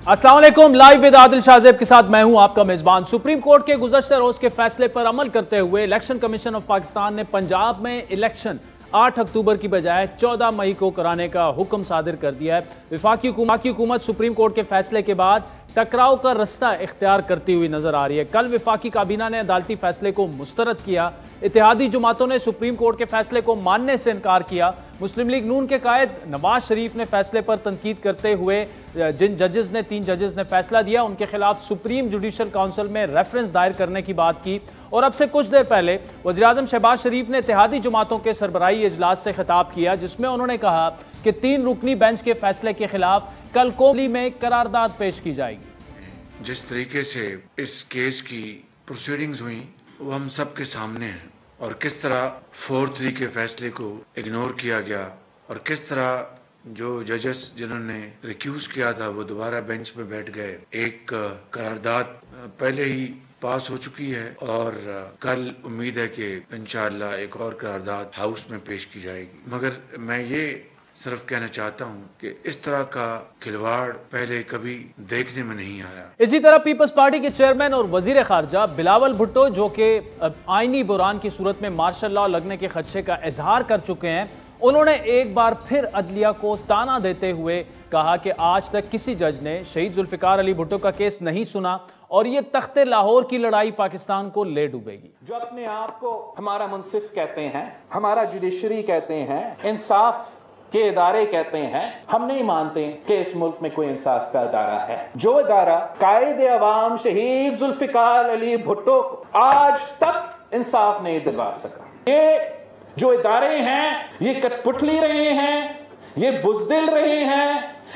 अस्सलाम वालेकुम। Live with Adil Shahzeb के साथ मैं हूं आपका मेजबान। सुप्रीम कोर्ट के गुज़श्ते रोज के फैसले पर अमल करते हुए इलेक्शन कमीशन ऑफ पाकिस्तान ने पंजाब में इलेक्शन 8 अक्टूबर की बजाय 14 मई को कराने का हुक्म सादिर कर दिया है। वफाकी हुकूमत सुप्रीम कोर्ट के फैसले के बाद टकराव का रास्ता इख्तियार करती हुई नजर आ रही है। कल वफाकी काबीना ने अदालती फैसले को मुस्तरद किया। इत्तेहादी जमातों ने सुप्रीम कोर्ट के फैसले को मानने से इनकार किया। मुस्लिम लीग नून के कायद नवाज शरीफ ने फैसले पर तनकीद करते हुए जिन तीन जजेस ने फैसला दिया उनके खिलाफ सुप्रीम जुडिशल काउंसिल में रेफरेंस दायर करने की बात की। और अब से कुछ देर पहले वज़ीर-ए-आज़म शहबाज शरीफ ने इत्तेहादी जमातों के सरबराही इजलास से खिताब किया, जिसमें उन्होंने कहा कि 3 रुकनी बेंच के फैसले के खिलाफ कल कोर्ट में करारदाद पेश की जाएगी। जिस तरीके से इस केस की प्रोसीडिंग्स हुई वो हम सब के सामने है, और किस तरह 4-3 के फैसले को इग्नोर किया गया, और किस तरह जो जजेस जिन्होंने रिक्यूज किया था वो दोबारा बेंच पे बैठ गए। एक करारदाद पहले ही पास हो चुकी है और कल उम्मीद है कि इंशाअल्लाह एक और करारदाद हाउस में पेश की जाएगी। मगर मैं ये सिर्फ कहना चाहता हूँ कि इस तरह का खिलवाड़ पहले कभी देखने में नहीं आया। इसी तरह पीपल्स पार्टी के चेयरमैन और वजीर खारजा बिलावल भुट्टो, जो कि आईनी बुरान की सूरत में मार्शल लॉ लगने के खदशे का इजहार कर चुके हैं, उन्होंने एक बार फिर अदलिया को ताना देते हुए कहा कि आज तक किसी जज ने शहीद जुल्फिकार अली भुट्टो का केस नहीं सुना और ये तख्ते लाहौर की लड़ाई पाकिस्तान को ले डूबेगी। जो अपने आप को हमारा मुंसिफ कहते हैं, हमारा जुडिशरी कहते हैं, इंसाफ के इदारे कहते हैं, हम नहीं मानते कि इस मुल्क में कोई इंसाफ का इदारा है। जो इदारा कायद अवाम शहीद जुल्फिकार अली भुट्टो को आज तक इंसाफ नहीं दिलवा सका, ये जो इदारे हैं ये कठपुतली रहे हैं, ये बुज़दिल रहे हैं,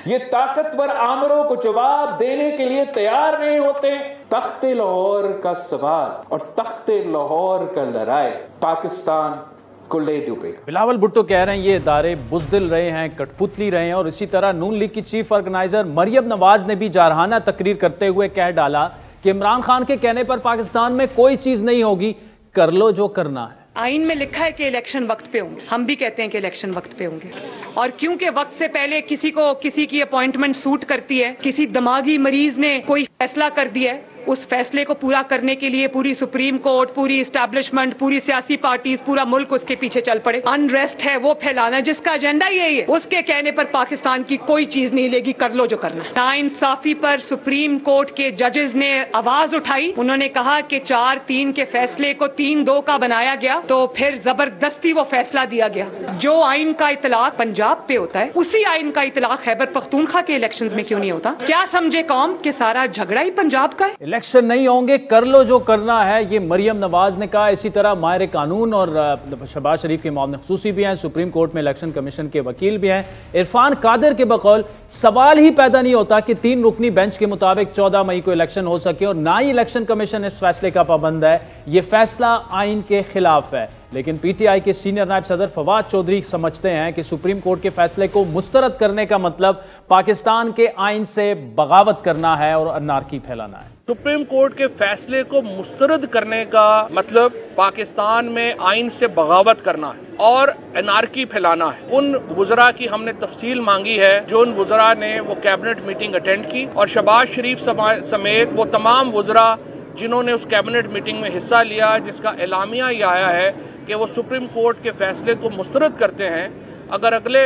ये ताकतवर आमरों को जवाब देने के लिए तैयार नहीं होते। तख्ते लाहौर का सवाल और तख्ते लाहौर का लड़ाई पाकिस्तान को ले डूबेगा। बिलावल भुट्टो कह रहे हैं ये इदारे बुज़दिल रहे हैं, कठपुतली रहे हैं। और इसी तरह नून लीग की चीफ ऑर्गेनाइजर मरियम नवाज ने भी जारहाना तकरीर करते हुए कह डाला कि इमरान खान के कहने पर पाकिस्तान में कोई चीज नहीं होगी, कर लो जो करना है। आइन में लिखा है कि इलेक्शन वक्त पे होंगे, हम भी कहते हैं कि इलेक्शन वक्त पे होंगे। और क्योंकि वक्त से पहले किसी की अपॉइंटमेंट सूट करती है, किसी दिमागी मरीज ने कोई फैसला कर दिया है, उस फैसले को पूरा करने के लिए पूरी सुप्रीम कोर्ट, पूरी इस्टेब्लिशमेंट, पूरी सियासी पार्टीज, पूरा मुल्क उसके पीछे चल पड़े। अनरेस्ट है वो फैलाना जिसका एजेंडा यही है, उसके कहने पर पाकिस्तान की कोई चीज नहीं लेगी, कर लो जो करना है। नाइंसाफी पर सुप्रीम कोर्ट के जजेस ने आवाज उठाई। उन्होंने कहा कि 4-3 के फैसले को 3-2 का बनाया गया, तो फिर जबरदस्ती वो फैसला दिया गया। जो आइन का इतलाक पंजाब पे होता है, उसी आइन का इतलाक खैबर पख्तूनख्वा के इलेक्शंस में क्यों नहीं होता? क्या समझे कौम कि सारा झगड़ा ही पंजाब का है? इलेक्शन नहीं होंगे, कर लो जो करना है, ये मरियम नवाज ने कहा। इसी तरह माहिर कानून और शहबाज शरीफ के मामले खुसूसी भी हैं, सुप्रीम कोर्ट में इलेक्शन कमीशन के वकील भी हैं। इरफान कादिर के बकौल सवाल ही पैदा नहीं होता कि 3 रुकनी बेंच के मुताबिक 14 मई को इलेक्शन हो सके, और ना ही इलेक्शन कमीशन इस फैसले का पाबंद है। यह फैसला आइन के खिलाफ है। लेकिन पीटीआई के सीनियर नायब सदर फवाद चौधरी समझते हैं कि सुप्रीम कोर्ट के फैसले को मुस्तरद करने का मतलब पाकिस्तान के आइन से बगावत करना है और अनारकी फैलाना है। सुप्रीम कोर्ट के फैसले को मुस्तरद करने का मतलब पाकिस्तान में आइन से बगावत करना है और अनारकी फैलाना है। उन वुज़रा की हमने तफसील मांगी है, जो उन वुज़रा ने वो कैबिनेट मीटिंग अटेंड की, और शहबाज शरीफ समेत वो तमाम वुज़रा जिन्होंने उस कैबिनेट मीटिंग में हिस्सा लिया, जिसका एलामिया ये आया है कि वो सुप्रीम कोर्ट के फैसले को मुस्तरद करते हैं अगर अगले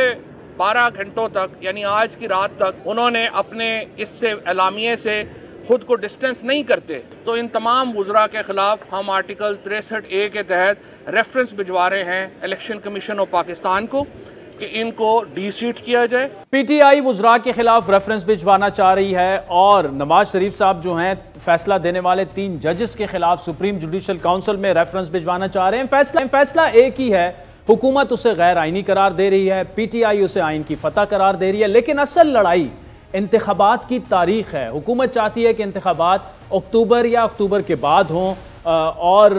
12 घंटों तक, यानी आज की रात तक, उन्होंने अपने इससे एलामिये से खुद को डिस्टेंस नहीं करते, तो इन तमाम वुज़रा के खिलाफ हम आर्टिकल 63A के तहत रेफरेंस भिजवा रहे हैं इलेक्शन कमीशन ऑफ पाकिस्तान को कि इनको डी-सीट किया जाए। पीटीआई वुज़रा के खिलाफ रेफरेंस भिजवाना चाह रही है, और नवाज शरीफ साहब जो हैं फैसला देने वाले 3 जजेस के खिलाफ सुप्रीम जुडिशल काउंसिल में रेफरेंस भिजवाना चाह रहे हैं। फैसला एक ही है, हुकूमत उसे गैर आईनी करार दे रही है, पीटीआई उसे आइन की फतह करार दे रही है। लेकिन असल लड़ाई इंतखाबात की तारीख है। हुकूमत चाहती है कि इंतखाबात अक्टूबर या अक्टूबर के बाद हों, और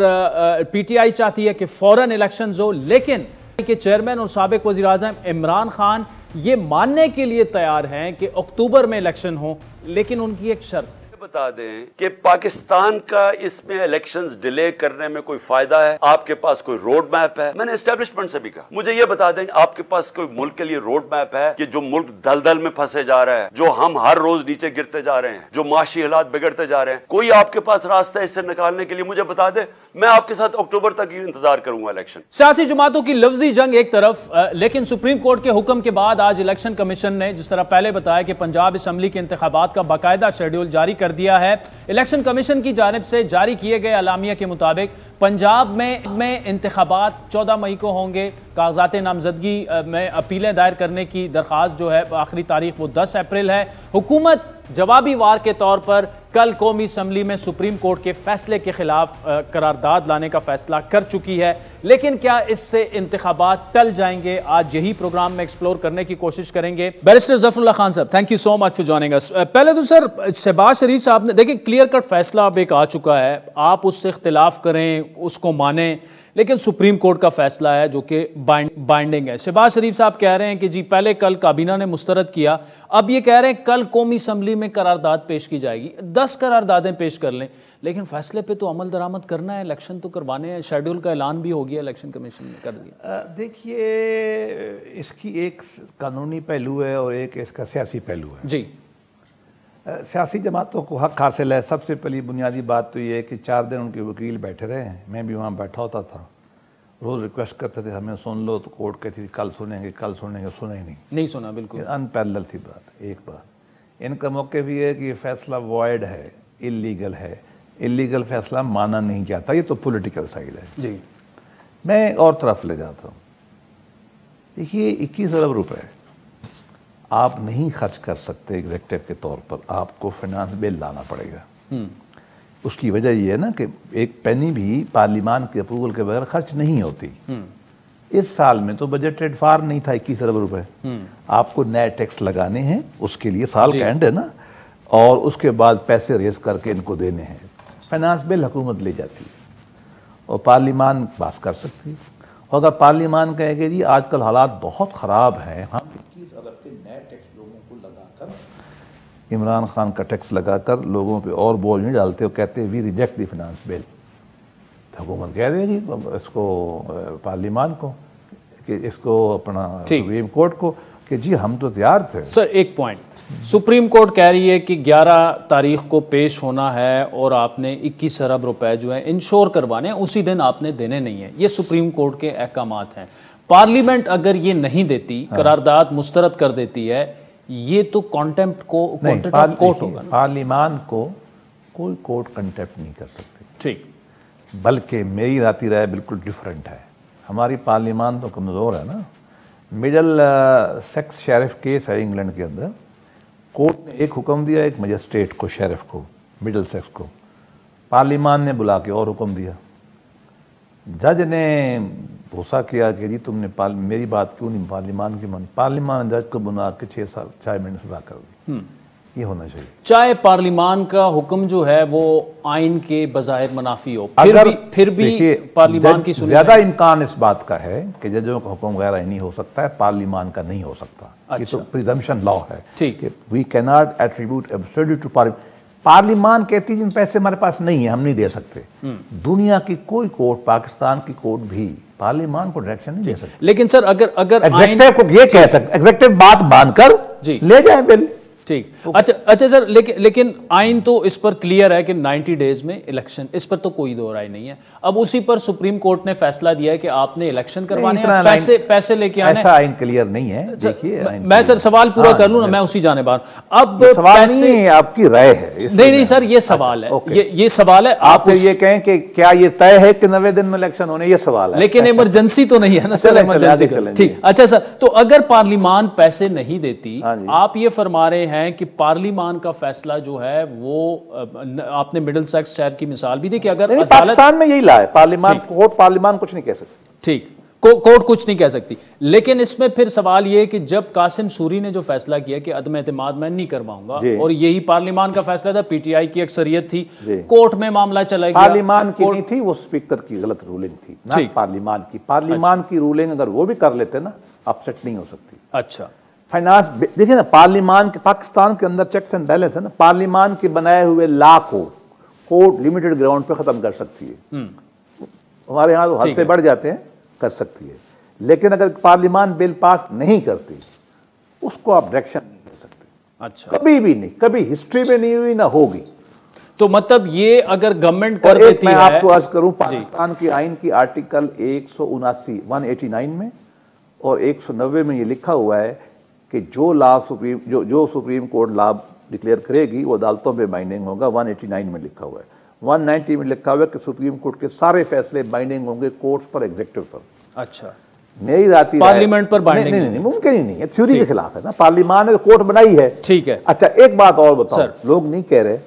पीटीआई चाहती है कि फौरन इलेक्शंस हो। लेकिन के चेयरमैन और साबिक वज़ीर आज़म इमरान खान ये मानने के लिए तैयार हैं कि अक्टूबर में इलेक्शन हो, लेकिन उनकी एक शर्त। बता दें कि पाकिस्तान का इसमें इलेक्शंस डिले करने में कोई फायदा है? आपके पास कोई रोड मैप है? मैंने एस्टेब्लिशमेंट से भी कहा, मुझे ये बता दें आपके पास कोई मुल्क के लिए रोड मैप है कि जो मुल्क दलदल में फंसे जा रहा है, जो हम हर रोज नीचे गिरते जा रहे हैं, जो माशी हालात बिगड़ते जा रहे हैं, कोई आपके पास रास्ता है इससे निकालने के लिए? मुझे बता दे, मैं आपके साथ अक्टूबर तक इंतजार करूंगा इलेक्शन। सियासी जमातों की लफ्जी जंग एक तरफ, लेकिन सुप्रीम कोर्ट के हुक्म के बाद आज इलेक्शन कमीशन ने जिस तरह पहले बताया कि पंजाब असेंबली के इंतखाबात का बाकायदा शेड्यूल जारी कर दिया है। इलेक्शन कमीशन की जानिब से जारी किए गए अलामिया के मुताबिक पंजाब में इंतखाबात 14 मई को होंगे। कागजात नामजदगी में अपीलें दायर करने की दरख्वास्त जो है आखिरी तारीख वो 10 अप्रैल है। हुकूमत जवाबी वार के तौर पर कल कौमी असम्बली में सुप्रीम कोर्ट के फैसले के खिलाफ करारदाद लाने का फैसला कर चुकी है, लेकिन क्या इससे इंतखाबात टल जाएंगे? आज यही प्रोग्राम में एक्सप्लोर करने की कोशिश करेंगे। बैरिस्टर ज़फ़रुल्लाह खान साहब, thank you so much for joining us. पहले तो सर, शहबाज शरीफ साहब ने देखिए क्लियर कट फैसला अब एक आ चुका है, आप उससे इख्तिलाफ करें, उसको मानें, लेकिन सुप्रीम कोर्ट का फैसला है जो कि बाइंडिंग है। शहबाज शरीफ साहब कह रहे हैं कि जी पहले कल काबीना ने मुस्तरद किया, अब ये कह रहे हैं कल कौमी असम्बली में करारदाद पेश की जाएगी। 10 करारदादें पेश कर लें, लेकिन फैसले पे तो अमल दरामद करना है, इलेक्शन तो करवाने हैं। शेड्यूल का ऐलान भी हो गया, इलेक्शन कमीशन ने कर दिया। देखिए, इसकी एक कानूनी पहलू है और एक इसका सियासी पहलू है। जी, सियासी जमातों को हक हासिल है। सबसे पहली बुनियादी बात तो ये है कि 4 दिन उनके वकील बैठे रहे हैं, मैं भी वहाँ बैठा होता था, रोज़ रिक्वेस्ट करते थे हमें सुन लो, तो कोर्ट कहती थी कल सुनेंगे, कल सुनेंगे, सुना ही नहीं सुना। बिल्कुल अनपैरेलल थी बात। एक बात इनका मौके भी है कि ये फैसला वॉइड है, इलीगल है, इलीगल फैसला माना नहीं जाता, ये तो पॉलिटिकल साइड है। जी, मैं और तरफ ले जाता हूँ। देखिए, 21 अरब रुपए आप नहीं खर्च कर सकते एग्जेक्टिव के तौर पर, आपको फाइनेंस बिल लाना पड़ेगा। उसकी वजह यह है ना कि एक पेनी भी पार्लियामान के अप्रूवल के बगैर खर्च नहीं होती। इस साल में तो बजटेड फार नहीं था 21 अरब रुपए। आपको नए टैक्स लगाने हैं, उसके लिए साल का एंड है ना, और उसके बाद पैसे रेज करके इनको देने हैं। फाइनेंस बिल हुकूमत ले जाती है और पार्लियामान पास कर सकती है। और अगर पार्लियामान कहेगी जी आजकल हालात बहुत ख़राब हैं, हम 21 अरब के नए टैक्स लोगों को लगाकर, इमरान खान का टैक्स लगाकर लोगों पे और बोझ नहीं डालते, और कहते we reject the finance bill, तो हुकूमत कह देगी इसको पार्लियामान को कि इसको अपना सुप्रीम कोर्ट को कि जी हम तो तैयार थे। सर एक पॉइंट, सुप्रीम कोर्ट कह रही है कि 11 तारीख को पेश होना है और आपने 21 अरब रुपए जो है इंश्योर करवाने हैं, उसी दिन आपने देने नहीं है। ये सुप्रीम कोर्ट के अहकामात हैं। पार्लियामेंट अगर ये नहीं देती, करारदाद मुस्तरद कर देती है, ये तो कॉन्टेम्प्ट को कोर्ट होगा। पार्लियामान को कोई कोर्ट कंटेम्प्ट नहीं कर सकती। ठीक, बल्कि मेरी राती राय बिल्कुल डिफरेंट है। हमारी पार्लियामान तो कमज़ोर है ना। मिडल सेक्स शेरिफ केस है इंग्लैंड के अंदर, कोर्ट ने एक हुक्म दिया एक मजिस्ट्रेट को, शेरिफ को, मिडिल सेक्स को, पार्लियामान ने बुला के और हुक्म दिया। जज ने भूसा किया कि जी तुमने मेरी बात क्यों नहीं पार्लियामान की मानी। पार्लियामान ने जज को बुला के 6 महीने सजा कर दी। ये होना चाहिए। चाहे पार्लियामान का हुक्म जो है वो आइन के बजाय मनाफी हो, फिर भी पार्लियामान की ज्यादा इम्कान इस बात का है कि जजों का हुक्म गैर आइनी हो सकता है, पार्लियामान का नहीं हो सकता। अच्छा। ये तो प्रिजम्पशन लॉ है। ठीक है, we can not attribute absolute to parliament कहती जिन पैसे हमारे पास नहीं है हम नहीं दे सकते। दुनिया की कोई कोर्ट, पाकिस्तान की कोर्ट भी पार्लियामान को डायरेक्शन नहीं दे सकती। लेकिन सर अगर एग्जेक्टिव को ये कह सकते, एग्जेक्टिव बात बांधकर ले जाए बिल। ठीक, अच्छा सर, लेकिन आइन तो इस पर क्लियर है कि 90 डेज में इलेक्शन, इस पर तो कोई दो राय नहीं है। अब उसी पर सुप्रीम कोर्ट ने फैसला दिया है कि आपने इलेक्शन करवाने हैं, पैसे लेके आने। ऐसा आइन क्लियर नहीं है। देखिए, मैं सर सवाल पूरा कर लूं ना, मैं उसी जाने बार। अब सवाल नहीं है, आपकी राय है। नहीं सर, ये सवाल है, ये सवाल है। आप ये कहें कि क्या ये तय है कि 90 दिन में इलेक्शन होने, ये सवाल है। लेकिन इमरजेंसी तो नहीं है ना सर, इमरजेंसी। ठीक, अच्छा सर, तो अगर पार्लियामान पैसे नहीं देती, आप ये फरमा रहे हैं कि पार्लियामान का फैसला जो है वो, आपने मिडिल सेक्स शहर की मिसाल भी दी कि अगर पाकिस्तान में यही ला है, पार्लियामान कोर्ट पार्लियामान कुछ नहीं कह सकती। ठीक, कोर्ट कुछ नहीं कह सकती। लेकिन इसमें फिर सवाल ये कि जब कासिम सूरी ने जो फैसला किया कि अदम एतमाद मैं नहीं करवाऊंगा, और यही पार्लियामान का फैसला था, पीटीआई की अक्सरियत थी, कोर्ट में मामला चला गया। पार्लियामान की नहीं थी, वो स्पीकर की गलत रूलिंग थी ना, पार्लियामान की। पार्लियामान की रूलिंग अगर वो भी कर लेते ना, अपसेट नहीं हो सकती। अच्छा, फाइनेंस, देखिए ना, पार्लियामान के, पाकिस्तान के अंदर चेक्स एंड बैलेंस है ना, पार्लियामान के बनाए हुए लॉ को कोर्ट लिमिटेड ग्राउंड पे खत्म कर सकती है। हमारे यहाँ तो हद से बढ़ जाते हैं, कर सकती है, लेकिन अगर पार्लियामान बिल पास नहीं करती उसको आप डायरेक्शन नहीं दे सकते। अच्छा, कभी भी नहीं, कभी हिस्ट्री में नहीं हुई, ना होगी। तो मतलब ये अगर गवर्नमेंट कर और एक देती मैं है, आपको अर्ज करूं, पाकिस्तान की आइन की आर्टिकल 189 में और 190 में ये लिखा हुआ है कि जो लॉ जो सुप्रीम कोर्ट लॉ डिक्लेयर करेगी वो अदालतों पे बाइंडिंग होगा। 189 में लिखा हुआ है। 190 में लिखा हुआ है कि सुप्रीम कोर्ट के सारे फैसले बाइंडिंग होंगे कोर्ट्स पर, एग्जीक्यूटिव पर। अच्छा, मेरी जाती पार्लियामेंट पर बाइंडिंग नहीं, मुमकिन ही नहीं है, थ्योरी के खिलाफ है ना। पार्लियामान ने कोर्ट बनाई है, ठीक है। अच्छा, एक बात और बताओ, लोग नहीं कह रहे,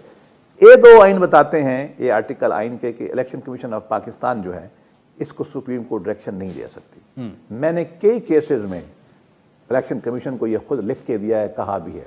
ये दो आइन बताते हैं, ये आर्टिकल आइन के कि इलेक्शन कमीशन ऑफ पाकिस्तान जो है इसको सुप्रीम कोर्ट डायरेक्शन नहीं दे सकती। मैंने कई केसेस में इलेक्शन कमीशन को ये खुद लिख के दिया है, कहा भी है,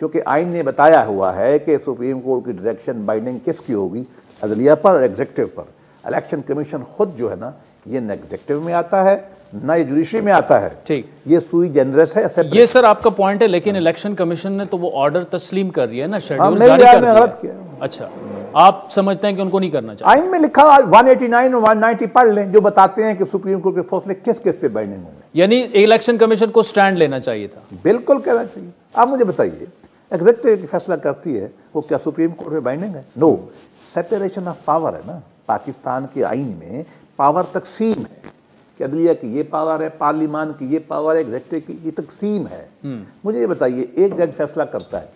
क्योंकि आइन ने बताया हुआ है कि सुप्रीम कोर्ट की डायरेक्शन बाइंडिंग किसकी होगी, अदलिया पर और एग्जीक्यूटिव पर। इलेक्शन कमीशन खुद जो है ना, ये न एग्जीक्यूटिव में आता है ना ये जुडिशरी में आता है, ठीक, ये सुई जनरस है। ये सर आपका पॉइंट है, लेकिन इलेक्शन कमीशन ने तो वो ऑर्डर तस्लीम कर दिया है ना, शेड्यूल नहीं, जारी कर दिया। गलत किया। अच्छा, आप समझते हैं कि उनको नहीं करना चाहिए? आइन में लिखा 189 और 190 पढ़ लें, जो बताते हैं कि सुप्रीम कोर्ट के फैसले किस किस पे बाइंडिंग होंगे। यानी इलेक्शन कमीशन को स्टैंड लेना चाहिए था। बिल्कुल कहना चाहिए। आप मुझे बताइए, एग्जीक्यूटिव फैसला करती है वो क्या सुप्रीम कोर्ट में बाइंडिंग है? नो, सेपरेशन ऑफ पावर है ना। पाकिस्तान के आइन में पावर तकसीम है कि अदलिया की ये पावर है, पार्लियामान की ये पावर है, एग्जीक्यूटिव की ये तकसीम है। मुझे ये बताइए, एक जज फैसला करता है,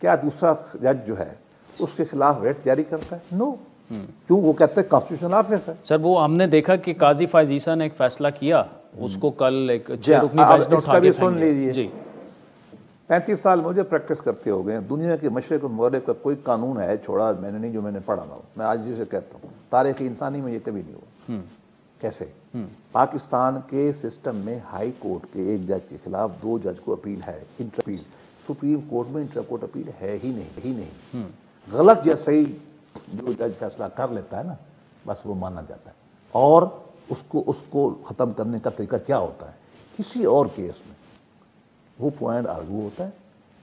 क्या दूसरा जज जो है उसके खिलाफ रेट जारी करता है? नो। क्यों? वो कहते हैं कॉन्स्टिट्यूशनल ऑफिस है। सर, वो हमने देखा कि काजी फायज ईसा ने एक फैसला किया, उसको कल एक 6 रुकनी बेंच ने उठा के सुन लीजिए जी। 35 साल मुझे प्रैक्टिस करते हो गए, दुनिया के मशरक़ और मगरिब का कोई कानून है छोड़ा मैंने नहीं जो मैंने पढ़ा ना हो। मैं आज जिसे कहता हूँ, तारीख़ इंसानी में ये कभी नहीं हुआ। कैसे? पाकिस्तान के सिस्टम में हाई कोर्ट के एक जज के खिलाफ 2 जज को अपील है, इंटर अपील। सुप्रीम कोर्ट में इंटर कोर्ट अपील है ही नहीं। गलत या सही जो जज फैसला कर लेता है ना, बस वो माना जाता है। और उसको ख़त्म करने का तरीका क्या होता है? किसी और केस में वो पॉइंट आर्गू होता है,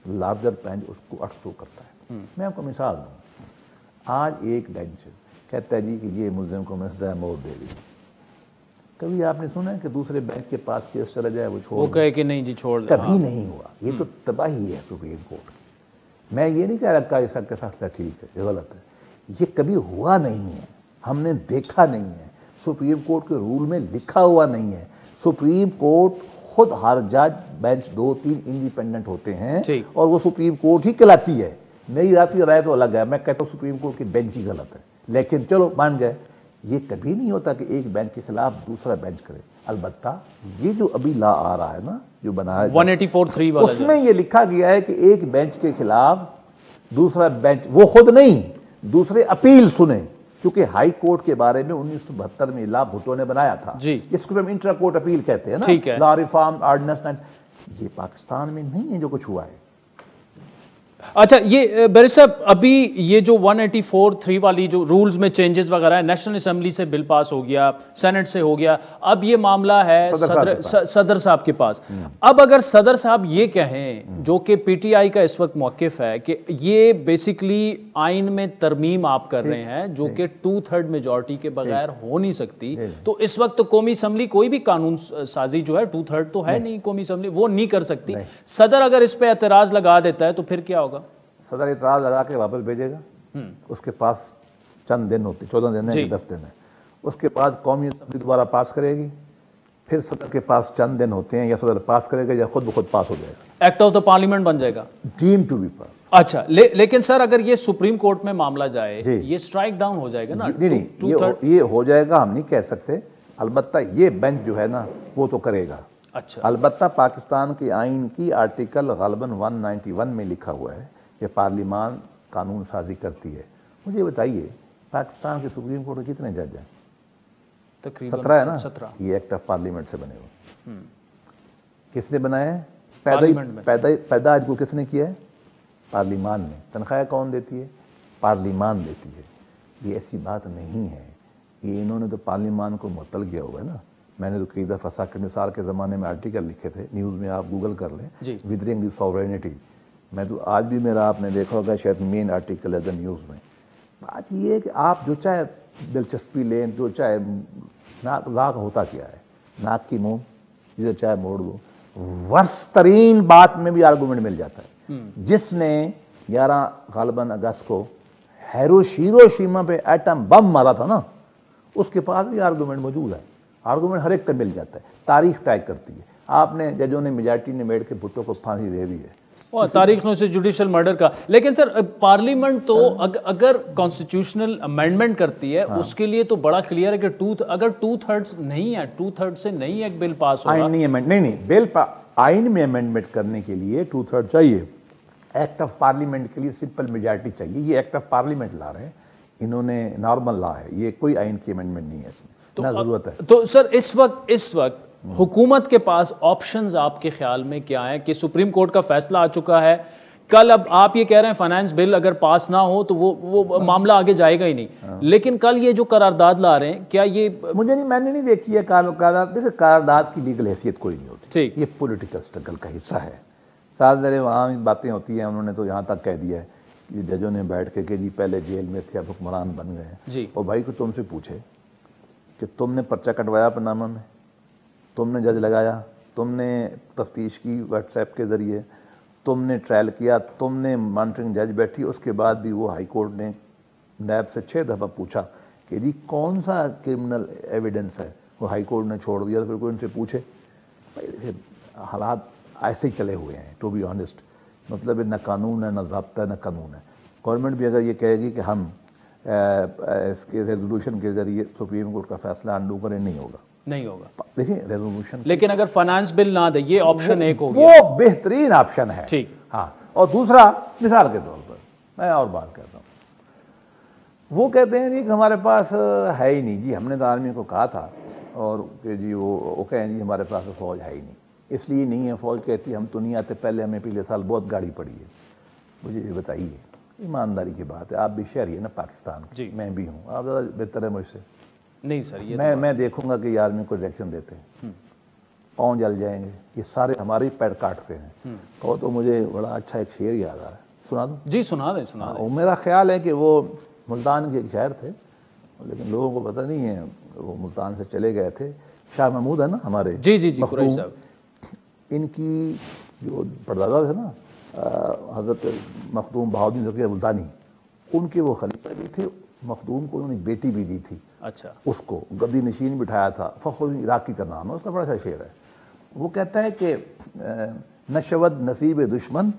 लार्जर बेंच उसको अटसो करता है। मैं आपको मिसाल दूँ, आज एक बेंच कहता है जी कि ये मुल्ज़िम को मैं सज़ा मौत दे दी। कभी आपने सुना है कि दूसरे बेंच के पास केस चला जाए वो छोड़, वो कहे कि नहीं जी छोड़ दे? कभी नहीं हुआ। ये तो तबाही है सुप्रीम कोर्ट की। मैं ये नहीं कह रहा कि इसका फैसला ठीक है, ये गलत है, ये कभी हुआ नहीं है, हमने देखा नहीं है, सुप्रीम कोर्ट के रूल में लिखा हुआ नहीं है। सुप्रीम कोर्ट खुद हर जज बेंच 2-3 इंडिपेंडेंट होते हैं और वो सुप्रीम कोर्ट ही कहलाती है। मेरी जाती राय तो अलग है, मैं कहता हूँ सुप्रीम कोर्ट की बेंच ही गलत है, लेकिन चलो मान गए। ये कभी नहीं होता कि एक बेंच के खिलाफ दूसरा बेंच करे। अलबत्ता ये जो अभी लॉ आ रहा है ना, जो बनाया 184(3) वाला, उसमें ये लिखा गया है कि एक बेंच के खिलाफ दूसरा बेंच, वो खुद नहीं, दूसरे अपील सुने, क्योंकि हाई कोर्ट के बारे में 1972 में लॉ भुट्टो ने बनाया था जी, इसको हम इंट्रा कोर्ट अपील कहते हैं ना, ठीक है, लॉ रिफॉर्म ऑर्डिनेंस। ये पाकिस्तान में नहीं है जो कुछ हुआ है। अच्छा, ये बैरिस्टर साहब, अभी ये जो 184(3) वाली जो रूल्स में चेंजेस वगैरह है, नेशनल असेंबली से बिल पास हो गया, सेनेट से हो गया, अब ये मामला है सदर साहब के पास। अब अगर सदर साहब ये कहें, जो कि पीटीआई का इस वक्त मौकिफ है कि ये बेसिकली आइन में तरमीम आप कर रहे हैं जो कि 2/3 मेजॉरिटी के बगैर हो नहीं सकती, तो इस वक्त तो कौमी असम्बली कोई भी कानून साजी जो है 2/3 तो है नहीं, कौमी असम्बली वो नहीं कर सकती। सदर अगर इस पे एतराज लगा देता है तो फिर क्या होगा? सदर इतराज लगा के वापस भेजेगा, उसके पास चंद दिन होते, 14 दिन है, 10 दिन है, उसके बाद कौमी असम्बली दोबारा पास करेगी, फिर सदर के पास चंद दिन होते हैं, या सदर पास करेगा या खुद ब खुद पास हो जाएगा, एक्ट ऑफ द पार्लियामेंट बन जाएगा, डीम टू बी पास। अच्छा, लेकिन सर अगर ये सुप्रीम कोर्ट में मामला जाए, ये स्ट्राइक डाउन हो जाएगा ना? नहीं, ये हो जाएगा, हम नहीं कह सकते। अलबत्ता ये बेंच जो है ना वो तो करेगा। अच्छा, अलबत्ता पाकिस्तान के आइन की आर्टिकल ग़ालिबन 191 में लिखा हुआ है कि पार्लियामान कानून साजी करती है। मुझे बताइए, पाकिस्तान के सुप्रीम कोर्ट में कितने जज हैं? तकरीबन 17 है ना। 17। ये एक्ट ऑफ पार्लियामेंट से बने हुए। किसने बनाया है? पैदा इनको किसने किया है? पार्लियामान ने। तनख्वाह कौन देती है? पार्लियामान देती है। ये ऐसी बात नहीं है, ये इन्होंने तो पार्लियामान को मुअत्तल किया हुआ है ना। मैंने तो कई दफ़ा साकिर निसार के ज़माने में आर्टिकल लिखे थे, न्यूज़ में आप गूगल कर लें, विदरिंग द सॉवरेनिटी। मैं तो आज भी मेरा आपने देखा होगा शायद मेन आर्टिकल है द न्यूज़ में। आज ये है कि आप जो चाहे दिलचस्पी लें, जो चाहे नाक होता क्या है, नाक की मुँह जिसे चाहे मोड़ दो, वर्ष तरीन बात में भी आर्गूमेंट मिल जाता है। जिसने 11 गालिबन अगस्त को हिरोशिमा पे एटम बम मारा था ना, उसके पास भी आर्गूमेंट मौजूद है। आर्गूमेंट हर एक का मिल जाता है, तारीख तय करती है। आपने जजों ने मेजॉरिटी ने बैठ के भुट्टो को फांसी दे दी है और तारीख से जुडिशियल मर्डर का। लेकिन सर पार्लियामेंट तो अगर कॉन्स्टिट्यूशनल अमेंडमेंट करती है उसके लिए तो बड़ा क्लियर है कि अगर 2/3 नहीं है, 2/3 से नहीं एक बिल पास होगा। आइन नहीं बिल आइन में अमेंडमेंट करने के लिए 2/3 चाहिए। एक्ट ऑफ पार्लियामेंट के लिए सिंपल मेजॉरिटी चाहिए। ये एक्ट ऑफ पार्लियामेंट ला रहे हैं, इन्होंने नॉर्मल ला है, ये कोई आइन की अमेंडमेंट नहीं है, इसमें ना जरूरत है। तो सर इस वक्त हुकूमत के पास ऑप्शंस आपके ख्याल में क्या है कि सुप्रीम कोर्ट का फैसला आ चुका है, कल अब आप ये कह रहे हैं फाइनेंस बिल अगर पास ना हो तो वो मामला आगे जाएगा ही नहीं, लेकिन कल ये जो करारदाद ला रहे हैं, क्या ये मैंने नहीं देखी है करारदाद। देखिए करारदाद की लीगल हैसियत कोई नहीं होती, ठीक, ये पॉलिटिकल स्ट्रगल का हिस्सा है। साथ जरे वहाँ बातें होती हैं, उन्होंने तो यहाँ तक कह दिया है कि जजों ने बैठ के जी पहले जेल में थे अब हुक्मरान बन गए हैं। और भाई को तुमसे पूछे कि तुमने पर्चा कटवाया पनामा में, तुमने जज लगाया, तुमने तफ्तीश की व्हाट्सएप के ज़रिए, तुमने ट्रायल किया, तुमने मॉनिटरिंग जज बैठी, उसके बाद भी वो हाई कोर्ट ने नैब से 6 दफ़ा पूछा कि जी कौन सा क्रिमिनल एविडेंस है, वो हाई कोर्ट ने छोड़ दिया। तो फिर कोई उनसे पूछे, भाई हालात ऐसे ही चले हुए हैं, टू बी ऑनेस्ट। मतलब न कानून है, न ज़ाब्ता है, न कानून है। गवर्नमेंट भी अगर ये कहेगी कि हम इसके रेजोल्यूशन के ज़रिए सुप्रीम कोर्ट का फैसला अंडू करें, नहीं होगा। देखिए रेजोल्यूशन, लेकिन अगर फाइनेंस बिल ना दे, ये ऑप्शन एक हो गया, वो बेहतरीन ऑप्शन है, ठीक। हाँ, और दूसरा मिसाल के तौर पर मैं और बात करता हूँ, वो कहते हैं जी कि हमारे पास है ही नहीं जी, हमने तो आर्मी को कहा था और कि जी वो कहें जी हमारे पास फौज है ही नहीं, इसलिए नहीं है। फौज कहती हम तो नहीं आते, पहले हमें पिछले साल बहुत गाड़ी पड़ी है। मुझे ये बताइए, ईमानदारी की बात है, आप भी शहरी है ना पाकिस्तान जी, मैं भी हूँ, आप ज़्यादा बेहतर है मुझसे। नहीं सर, ये मैं देखूंगा कि आर्मी को रिएक्शन देते हैं, पाँव जल जाएंगे, ये सारे हमारे ही पैर काटते हैं। तो मुझे बड़ा अच्छा एक शेर याद आ रहा है, सुना दूँ? जी सुना दें। मेरा ख्याल है कि वो मुल्तान के एक शहर थे, लेकिन लोगों को पता नहीं है, वो मुल्तान से चले गए थे। शाह महमूद है ना हमारे, जी कुरैशी साहब, इनकी जो परदादा थे ना हज़रत मखदूम बहाउद्दीन ज़कीर मुल्तानी, उनके वो खलीफा भी थे। मखदूम को उन्होंने बेटी भी दी थी, अच्छा, उसको गद्दी नशीन बिठाया था। फ़खरुल इराकी का नाम है, उसका बड़ा सा शेर है। वो कहता है कि न शवद नसीब दुश्मन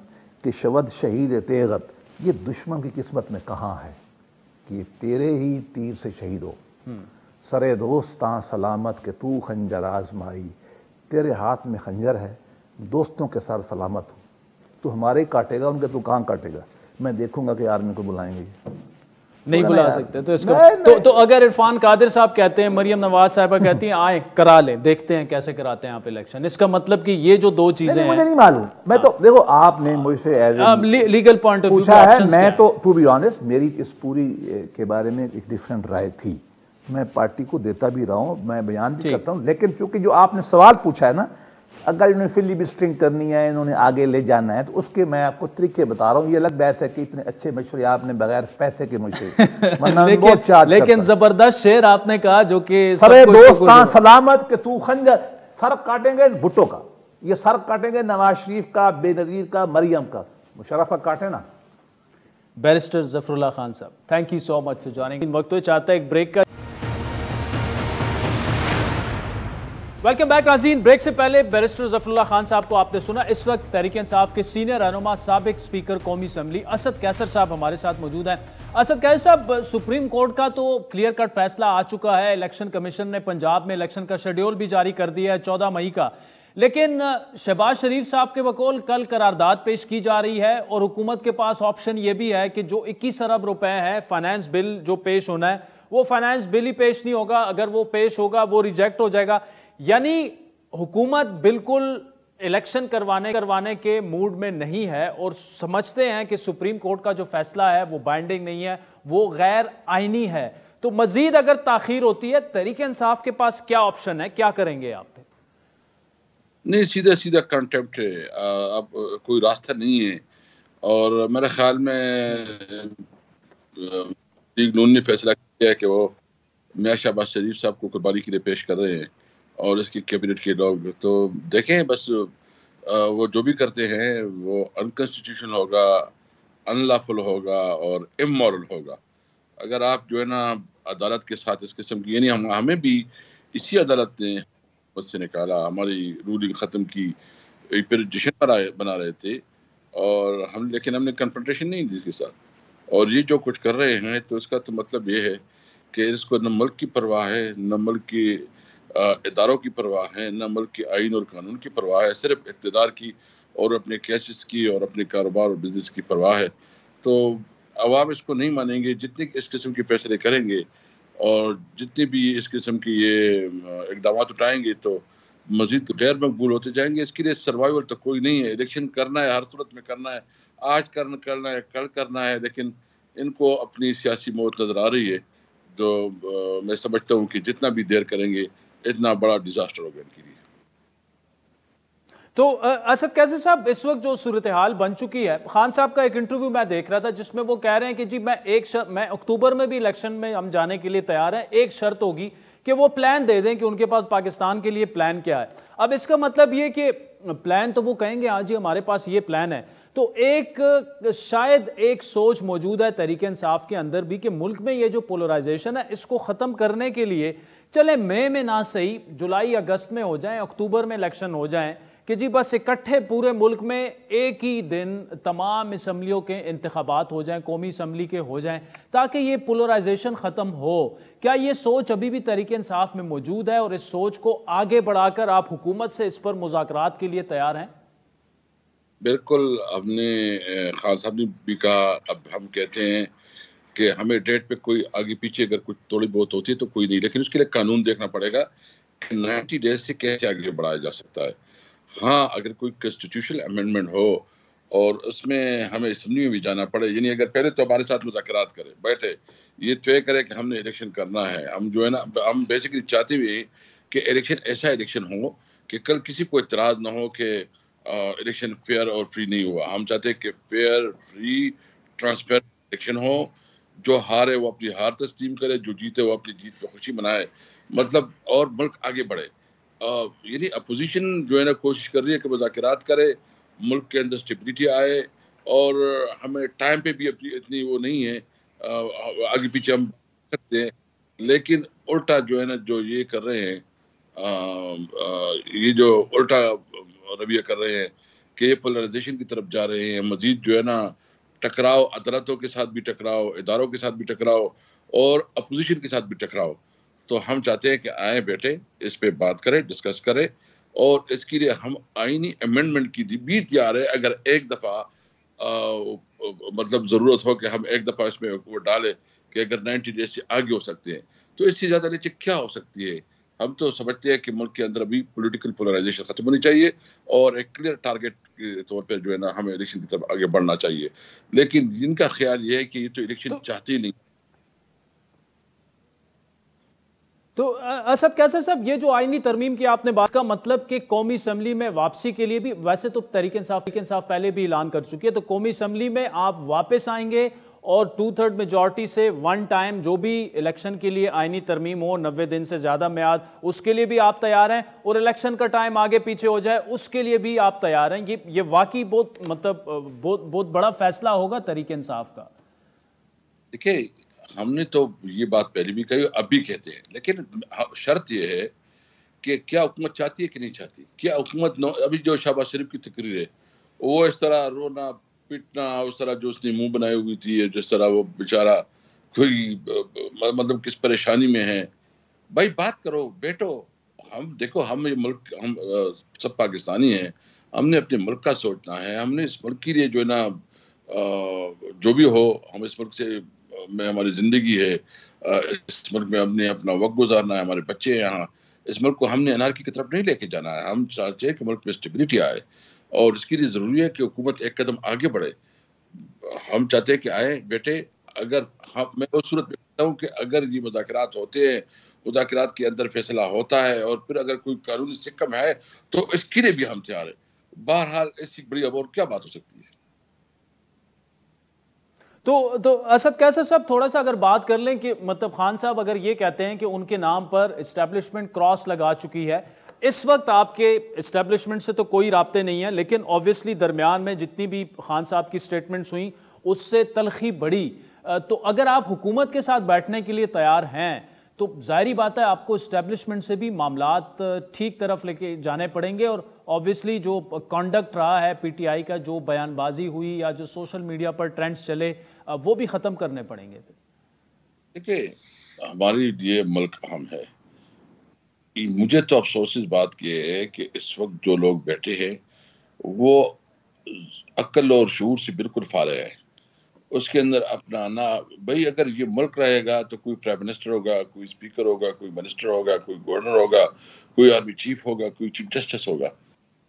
कि शवद शहीद तेगत, ये दुश्मन की किस्मत में कहाँ है कि तेरे ही तीर से शहीद हो। सरे दोस्तां सलामत के तू खंजर आजमाई, तेरे हाथ में खंजर है, दोस्तों के सर सलामत हो। तू हमारे काटेगा, उनके तू कहाँ काटेगा। मैं देखूंगा कि आर्मी को बुलाएंगे, नहीं बुला सकते तो इसको तो अगर इरफान कादिर साहब कहते हैं, मरियम नवाज साहबा कहती हैं आए करा लें, देखते हैं कैसे कराते हैं आप इलेक्शन, इसका मतलब कि ये जो दो चीजें हैं मुझे नहीं मालूम। मैं तो देखो आपने मुझसे लीगल पॉइंट ऑफ व्यू पूछा है, मैं तो टू बी ऑनेस्ट मेरी इस पूरी के बारे में एक डिफरेंट राय थी। मैं पार्टी को देता भी रहा हूँ, मैं बयान भी करता हूँ, लेकिन चूंकि जो आपने सवाल पूछा है ना, अगर इन्होंने फिलिबस्टरिंग करनी है, इन्होंने आगे ले जाना है, तो उसके मैं आपको तरीके बता रहा हूँ। ये अलग बहस है कि इतने अच्छे मशवरे आपने बगैर पैसे के मुझसे लेकिन जबरदस्त शेर आपने कहा जो कि सरे दोस्तां सलामत के तू खंजर, सर काटेंगे भुट्टो का, ये सर काटेंगे नवाज शरीफ का, बेनजीर का, मरियम का, मुशर्रफ का काटे ना। बैरिस्टर जफरुल्लाह खान साहब, thank you so much for joining. वक्त चाहता है एक ब्रेक का। वेलकम बैक नाज़रीन। ब्रेक से पहले बैरिस्टर जफरुल्लाह खान साहब को आपने सुना। इस वक्त तहरीक इंसाफ के सीनियर रहनुमा साबिक स्पीकर कौमी असम्बली असद कैसर साहब हमारे साथ मौजूद हैं। असद कैसर साहब, सुप्रीम कोर्ट का तो क्लियर कट फैसला आ चुका है, इलेक्शन कमीशन ने पंजाब में इलेक्शन का शेड्यूल भी जारी कर दिया है 14 मई का, लेकिन शहबाज शरीफ साहब के बकौल कल करारदाद पेश की जा रही है और हुकूमत के पास ऑप्शन ये भी है कि जो 21 अरब रुपए है फाइनेंस बिल जो पेश होना है, वो फाइनेंस बिल ही पेश नहीं होगा, अगर वो पेश होगा वो रिजेक्ट हो जाएगा। यानी हुकूमत बिल्कुल इलेक्शन करवाने के मूड में नहीं है और समझते हैं कि सुप्रीम कोर्ट का जो फैसला है वो बाइंडिंग नहीं है, वो गैर आईनी है। तो मजीद अगर ताखीर होती है, तहरीक इंसाफ के पास क्या ऑप्शन है, क्या करेंगे आप? नहीं, सीधा सीधा कंटेम्प्ट है, अब कोई रास्ता नहीं है। और मेरे ख्याल में लीग नून ने फैसला किया है कि वो मियां शहबाज शरीफ साहब को कुर्बानी के लिए पेश कर रहे हैं और इसकी कैबिनेट के लोग तो देखें, बस वो जो भी करते हैं वो अनकॉन्स्टिट्यूशनल होगा, अनलॉफुल होगा और इमोरल होगा। अगर आप जो है ना अदालत के साथ इस किस्म की, यानी हमें भी इसी अदालत ने मुझसे निकाला, हमारी रूलिंग ख़त्म की, एक पिटिशन बना रहे थे और लेकिन हमने कन्फ्रंटेशन नहीं दी इसके साथ। और ये जो कुछ कर रहे हैं तो इसका तो मतलब ये है कि इसको न मुल्क की परवाह है, न मुल्क के इदारों की परवाह है, न मुल्क के आइन और कानून की परवाह है, सिर्फ इक़्तिदार की और अपने केसेस की और अपने कारोबार और बिजनेस की परवाह है। तो अवाम इसको नहीं मानेंगे। जितने इस किस्म के फैसले करेंगे और जितने भी इस किस्म के ये इक़दाम उठाएंगे तो मज़ीद गैर मकबूल होते जाएंगे। इसके लिए सर्वाइवल तो कोई नहीं है। इलेक्शन करना है, हर सूरत में करना है, आज करना है, कल करना है, लेकिन इनको अपनी सियासी मौत नज़र आ रही है, जो मैं समझता हूँ कि जितना भी देर करेंगे इतना बड़ा डिजास्टर होगा इनके लिए। तो असद कैसर साहब, इस वक्त जो सूरत हाल बन चुकी है, खान साहब का एक इंटरव्यू मैं देख रहा था जिसमें वो कह रहे हैं कि जी मैं अक्टूबर में भी इलेक्शन में हम जाने के लिए तैयार हैं, एक शर्त होगी कि वो प्लान दे दें कि उनके पास पाकिस्तान के लिए प्लान क्या है। अब इसका मतलब ये कि प्लान तो वो कहेंगे हाँ जी हमारे पास ये प्लान है, तो शायद एक सोच मौजूद है तहरीक इंसाफ के अंदर भी कि मुल्क में ये जो पोलराइजेशन है इसको ख़त्म करने के लिए चले मई में ना सही, जुलाई अगस्त में हो जाए, अक्टूबर में इलेक्शन हो जाए, कि जी बस इकट्ठे पूरे मुल्क में एक ही दिन तमाम असम्बलियों के इंतखाबात हो जाएं, कौमी असम्बली के हो जाएं, ताकि ये पोलराइजेशन ख़त्म हो। क्या ये सोच अभी भी तहरीक इंसाफ में मौजूद है और इस सोच को आगे बढ़ाकर आप हुकूमत से इस पर मुज़ाकरात के लिए तैयार हैं? बिल्कुल, हमने खान साहब ने भी कहा, अब हम कहते हैं कि हमें डेट पे कोई आगे पीछे अगर कुछ थोड़ी बहुत होती है तो कोई नहीं, लेकिन उसके लिए कानून देखना पड़ेगा कि 90 डेज से कैसे आगे बढ़ाया जा सकता है। हाँ, अगर कोई कॉन्स्टिट्यूशनल अमेंडमेंट हो और उसमें हमें असम्बली में भी जाना पड़े, यानी अगर पहले तो हमारे साथ मुज़ाकरात करे, बैठे, ये तय करे कि हमने इलेक्शन करना है। हम जो है ना, हम बेसिकली चाहते भी कि इलेक्शन ऐसा इलेक्शन हो कि कल किसी को इतराज़ ना हो कि इलेक्शन फेयर और फ्री नहीं हुआ। हम चाहते हैं कि फेयर, फ्री, ट्रांसपेरेंट इलेक्शन हो। जो हारे वो अपनी हार तस्लीम करे, जो जीते वो अपनी जीत पर खुशी मनाए, मतलब और मुल्क आगे बढ़े। यानी अपोजिशन जो है ना कोशिश कर रही है कि मुज़ाकरात करे, मुल्क के अंदर स्टेबिलिटी आए, और हमें टाइम पे भी अपनी इतनी वो नहीं है, आगे पीछे हम सकते हैं, लेकिन उल्टा जो है ना जो ये कर रहे हैं, ये जो उल्टा रवैया कर रहे हैं कि ये पोलराइजेशन की तरफ जा रहे हैं, मजीद जो है ना टकराव, अदालतों के साथ भी टकराव, इदारों के साथ भी टकराव और अपोजिशन के साथ भी टकराव। तो हम चाहते हैं कि आए बैठे, इस पे बात करें, डिस्कस करें, और इसके लिए हम आईनी अमेंडमेंट की भी तैयार है। अगर एक दफ़ा मतलब ज़रूरत हो कि हम एक दफ़ा इसमें वो डालें कि अगर 90 डेज से आगे हो सकते हैं, तो इससे ज़्यादा नीचे क्या हो सकती है। हम तो समझते हैं कि मुल्क के अंदर अभी पॉलिटिकल पोलराइजेशन ख़त्म होनी चाहिए और एक क्लियर टारगेट के तौर पर जो है ना हमें इलेक्शन की तरफ आगे बढ़ना चाहिए। लेकिन जिनका ख्याल ये है कि ये तो इलेक्शन चाहते ही नहीं। तो असद कैसर साहब, ये जो आईनी तरमीम की आपने बात का मतलब कि कौमी असम्बली में वापसी के लिए भी, वैसे तो तहरीक इंसाफ पहले भी ऐलान कर चुकी है, तो कौमी असम्बली में आप वापस आएंगे और 2/3 मेजॉरिटी से वन टाइम जो भी इलेक्शन के लिए आईनी तरमीम हो, 90 दिन से ज्यादा म्याद, उसके लिए भी आप तैयार हैं, और इलेक्शन का टाइम आगे पीछे हो जाए उसके लिए भी आप तैयार हैं। ये वाकई बहुत बड़ा फैसला होगा तहरीक इंसाफ का। देखिए, हमने तो ये बात पहले भी कही, अब भी कहते हैं, लेकिन शर्त ये है कि क्या हुकूमत चाहती है कि नहीं चाहती। क्या हुकूमत अभी जो शहबाज शरीफ की तकरीर है वो इस तरह रोना पिटना, उस तरह जो उसने मुंह बनाई हुई थी, जिस तरह वो बेचारा कोई मतलब किस परेशानी में है, भाई बात करो, बैठो। हम देखो, हम ये मुल्क, हम सब पाकिस्तानी हैं, हमने अपने मुल्क का सोचना है, हमने इस मुल्क के लिए जो है ना जो भी हो, हम इस मुल्क से में हमारी ज़िंदगी है, इस मुल्क में हमने अपना वक्त गुजारना है, हमारे बच्चे हैं यहाँ, इस मुल्क को हमने अनारकी की तरफ नहीं लेके जाना है। हम चाहते हैं कि मुल्क में स्टेबिलिटी आए और इसके लिए ज़रूरी है कि हुकूमत एक कदम आगे बढ़े। हम चाहते हैं कि आए बैठे, अगर मैं उस सूरत में कहता हूँ कि अगर ये मुज़ाकरात होते हैं, मुज़ाकरात के अंदर फैसला होता है और फिर अगर कोई कानूनी सिक्कम है तो इसके लिए भी हम तैयार हैं। बहरहाल इससे बड़ी अब और क्या बात हो सकती है। तो असद कैसर साहब, थोड़ा सा अगर बात कर लें कि मतलब खान साहब अगर ये कहते हैं कि उनके नाम पर एस्टेब्लिशमेंट क्रॉस लगा चुकी है, इस वक्त आपके एस्टेब्लिशमेंट से तो कोई राब्ते नहीं है, लेकिन ऑब्वियसली दरमियान में जितनी भी खान साहब की स्टेटमेंट्स हुई उससे तलखी बढ़ी, तो अगर आप हुकूमत के साथ बैठने के लिए तैयार हैं तो जाहिर बात है आपको एस्टेब्लिशमेंट से भी मामलात ठीक तरफ लेके जाने पड़ेंगे, और ऑब्वियसली जो कॉन्डक्ट रहा है पीटीआई का, जो बयानबाजी हुई या जो सोशल मीडिया पर ट्रेंड्स चले, वो भी ख़त्म करने पड़ेंगे। देखिए, हमारे लिए मुल्क अहम है। मुझे तो अफसोस इस बात की है कि इस वक्त जो लोग बैठे हैं वो अक्ल और शूर से बिल्कुल फारिग है। उसके अंदर अपना ना, भाई अगर ये मुल्क रहेगा तो कोई प्राइम मिनिस्टर होगा, कोई स्पीकर होगा, कोई मिनिस्टर होगा, कोई गवर्नर होगा, कोई आर्मी चीफ होगा, कोई चीफ जस्टिस होगा।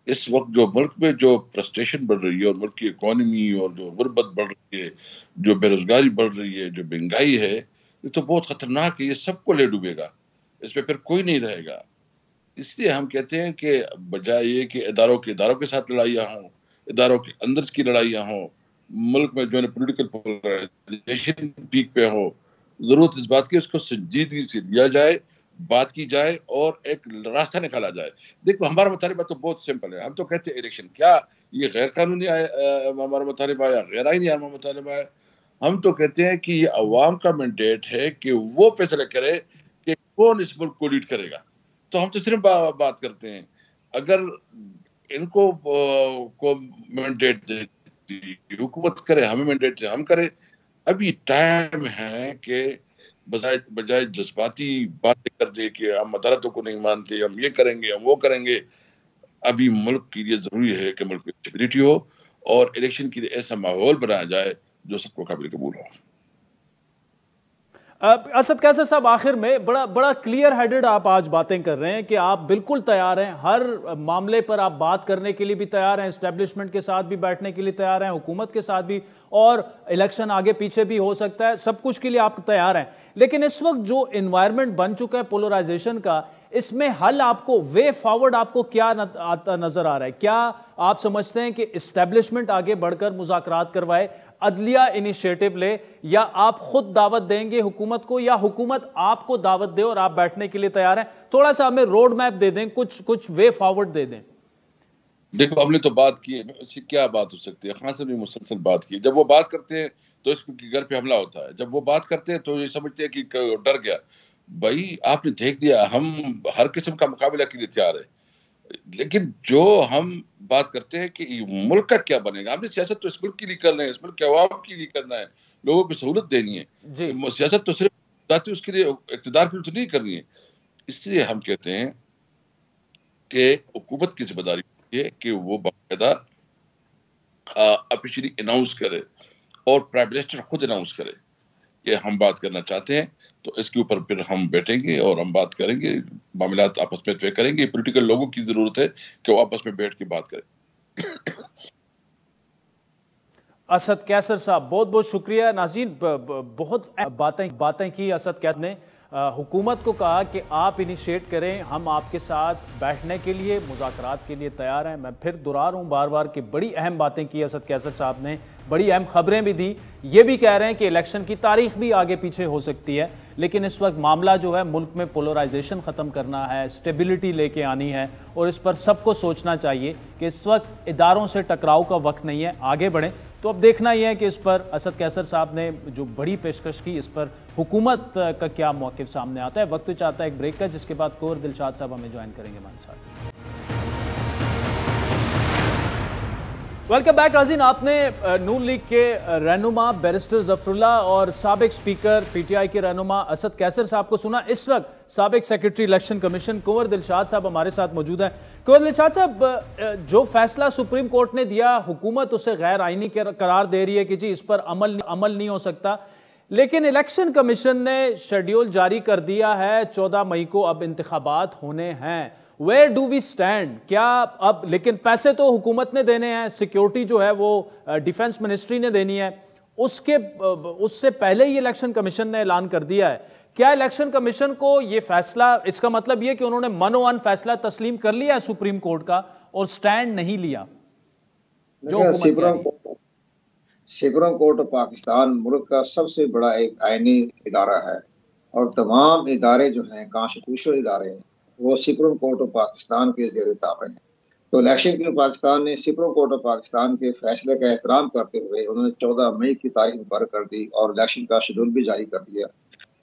इस वक्त जो मुल्क में जो फ्रस्ट्रेशन बढ़ रही है और मुल्क की इकोनॉमी और जो गुर्बत बढ़ रही है, जो बेरोजगारी बढ़ रही है, जो महंगाई है, ये तो बहुत खतरनाक है। ये सबको ले डूबेगा, इसमें फिर कोई नहीं रहेगा। इसलिए हम कहते हैं कि बजाय ये कि इदारों के साथ लड़ाइयाँ हों, इदारों के अंदर की लड़ाइयाँ हों, मुल्क में जो है पॉलिटिकल पोलराइजेशन पीक पे हो, जरूरत इस बात की उसको संजीदगी से लिया जाए, बात की जाए और एक रास्ता निकाला जाए। देखो, हमारा मुतालिबा तो बहुत सिंपल है। हम तो कहते हैं इलेक्शन, क्या ये गैर कानूनी हमारा मुतालिबा या गैर आईनी हमारा मुतालिबा है? हम तो कहते हैं कि ये अवाम का मैंडेट है कि वो फैसला करे कि कौन इस मुल्क को लीड करेगा। तो हम तो सिर्फ बात करते हैं। अगर इनको को मैंडेट दे, हुकूमत करे, हमें मैंडेट से हम करें। अभी टाइम है कि बजाय जज्बाती बातें करने के हम अदालतों को नहीं मानते, हम ये करेंगे, हम वो करेंगे। अभी मुल्क के लिए जरूरी है कि मुल्क में स्टेबिलिटी हो और इलेक्शन के लिए ऐसा माहौल बनाया जाए जो सबको काबिल कबूल हो। असद कैसर साहब, आखिर में बड़ा क्लियर हेडेड आप आज बातें कर रहे हैं कि आप बिल्कुल तैयार हैं, हर मामले पर आप बात करने के लिए भी तैयार हैं, एस्टेब्लिशमेंट के साथ भी बैठने के लिए तैयार हैं, हुकूमत के साथ भी, और इलेक्शन आगे पीछे भी हो सकता है, सब कुछ के लिए आप तैयार हैं। लेकिन इस वक्त जो एनवायरनमेंट बन चुका है पोलराइजेशन का, इसमें हल आपको, वे फॉरवर्ड आपको क्या आता नजर आ रहा है? क्या आप समझते हैं कि एस्टेब्लिशमेंट आगे बढ़कर मुज़ाकरात करवाए, अदलिया इनिशिएटिव ले, या आप खुद दावत देंगे हुकूमत को, या हुकूमत आपको दावत दे और आप बैठने के लिए तैयार हैं? थोड़ा सा हमें रोड मैप दे दें, कुछ वे फॉरवर्ड दे दें। देखो, हमने तो बात की है, इसकी क्या बात हो सकती है? खान साहब ने मुसलसल बात की। जब वो बात करते हैं तो इसके घर पे हमला होता है, जब वो बात करते हैं तो ये समझते हैं कि डर गया। भाई आपने देख लिया, हम हर किस्म का मुकाबला के लिए तैयार है, लेकिन जो हम बात करते हैं कि मुल्क का क्या बनेगा, हमने सियासत तो इस मुल्क के लिए करना है, इस मुल्क के अवाम के लिए करना है, लोगों को सहूलत देनी है। सियासत तो सिर्फ उसके लिए इक़्तिदार के लिए नहीं करनी है। इसलिए हम कहते हैं कि हुकूमत की जिम्मेदारी है कि वो बाकायदा ऑफिशियली अनाउंस करे और प्राइम मिनिस्टर खुद अनाउंस करे कि हम बात करना चाहते हैं। तो इसके ऊपर फिर हम बैठेंगे और हम बात करेंगे, मामलात आपस में तय करेंगे। पॉलिटिकल लोगों की जरूरत है कि वो आपस में बैठ के बात करें। असद कैसर साहब, बहुत बहुत शुक्रिया। नाज़रीन, बहुत बातें की असद कैसर ने। हुकूमत को कहा कि आप इनिशिएट करें, हम आपके साथ बैठने के लिए, मुज़ाकरात के लिए तैयार हैं। मैं फिर दोहरा रहा हूँ बार बार कि बड़ी अहम बातें की असद कैसर साहब ने, बड़ी अहम खबरें भी दी। ये भी कह रहे हैं कि इलेक्शन की तारीख भी आगे पीछे हो सकती है, लेकिन इस वक्त मामला जो है मुल्क में पोलराइजेशन ख़त्म करना है, स्टेबिलिटी लेके आनी है, और इस पर सबको सोचना चाहिए कि इस वक्त इदारों से टकराव का वक्त नहीं है, आगे बढ़ें। तो अब देखना यह है कि इस पर असद कैसर साहब ने जो बड़ी पेशकश की, इस पर हुकूमत का क्या मौक़िफ़ सामने आता है। वक्त चाहता है एक ब्रेक का, जिसके बाद कोर दिलशाद साहब हमें ज्वाइन करेंगे हमारे साथ। वेलकम बैक नाज़रीन। आपने नून लीग के रहनुमा बैरिस्टर ज़फ़रुल्लाह और साबिक स्पीकर पीटीआई के रहनुमा असद कैसर साहब को सुना। इस वक्त साबिक सेक्रेटरी इलेक्शन कमीशन कुंवर दिलशाद साहब हमारे साथ मौजूद हैं। कुंवर दिलशाद साहब, जो फैसला सुप्रीम कोर्ट ने दिया, हुकूमत उसे गैर आईनी करार दे रही है कि जी इस पर अमल नहीं हो सकता, लेकिन इलेक्शन कमीशन ने शेड्यूल जारी कर दिया है, 14 मई को अब इंतखाबात होने हैं। Where do we stand? क्या अब, लेकिन पैसे तो हुकूमत ने देने हैं, सिक्योरिटी जो है वो डिफेंस मिनिस्ट्री ने देनी है, उससे पहले ही इलेक्शन कमीशन ने ऐलान कर दिया है। क्या इलेक्शन कमीशन को ये फैसला, इसका मतलब ये कि उन्होंने मनोवन फैसला तस्लीम कर लिया है सुप्रीम कोर्ट का और स्टैंड नहीं लिया? सुप्रीम कोर्ट ऑफ पाकिस्तान मुल्क का सबसे बड़ा एक आईनी इदारा है और तमाम इदारे जो हैं कॉन्स्टिट्यूशनल इदारे हैं वो सुप्रीम कोर्ट ऑफ पाकिस्तान के ज़ेर ताबे हैं। तो इलेक्शन के पाकिस्तान ने सुप्रीम कोर्ट ऑफ पाकिस्तान के फैसले का एहतराम करते हुए उन्होंने 14 मई की तारीख मुकर्रर कर दी और इलेक्शन का शेड्यूल भी जारी कर दिया।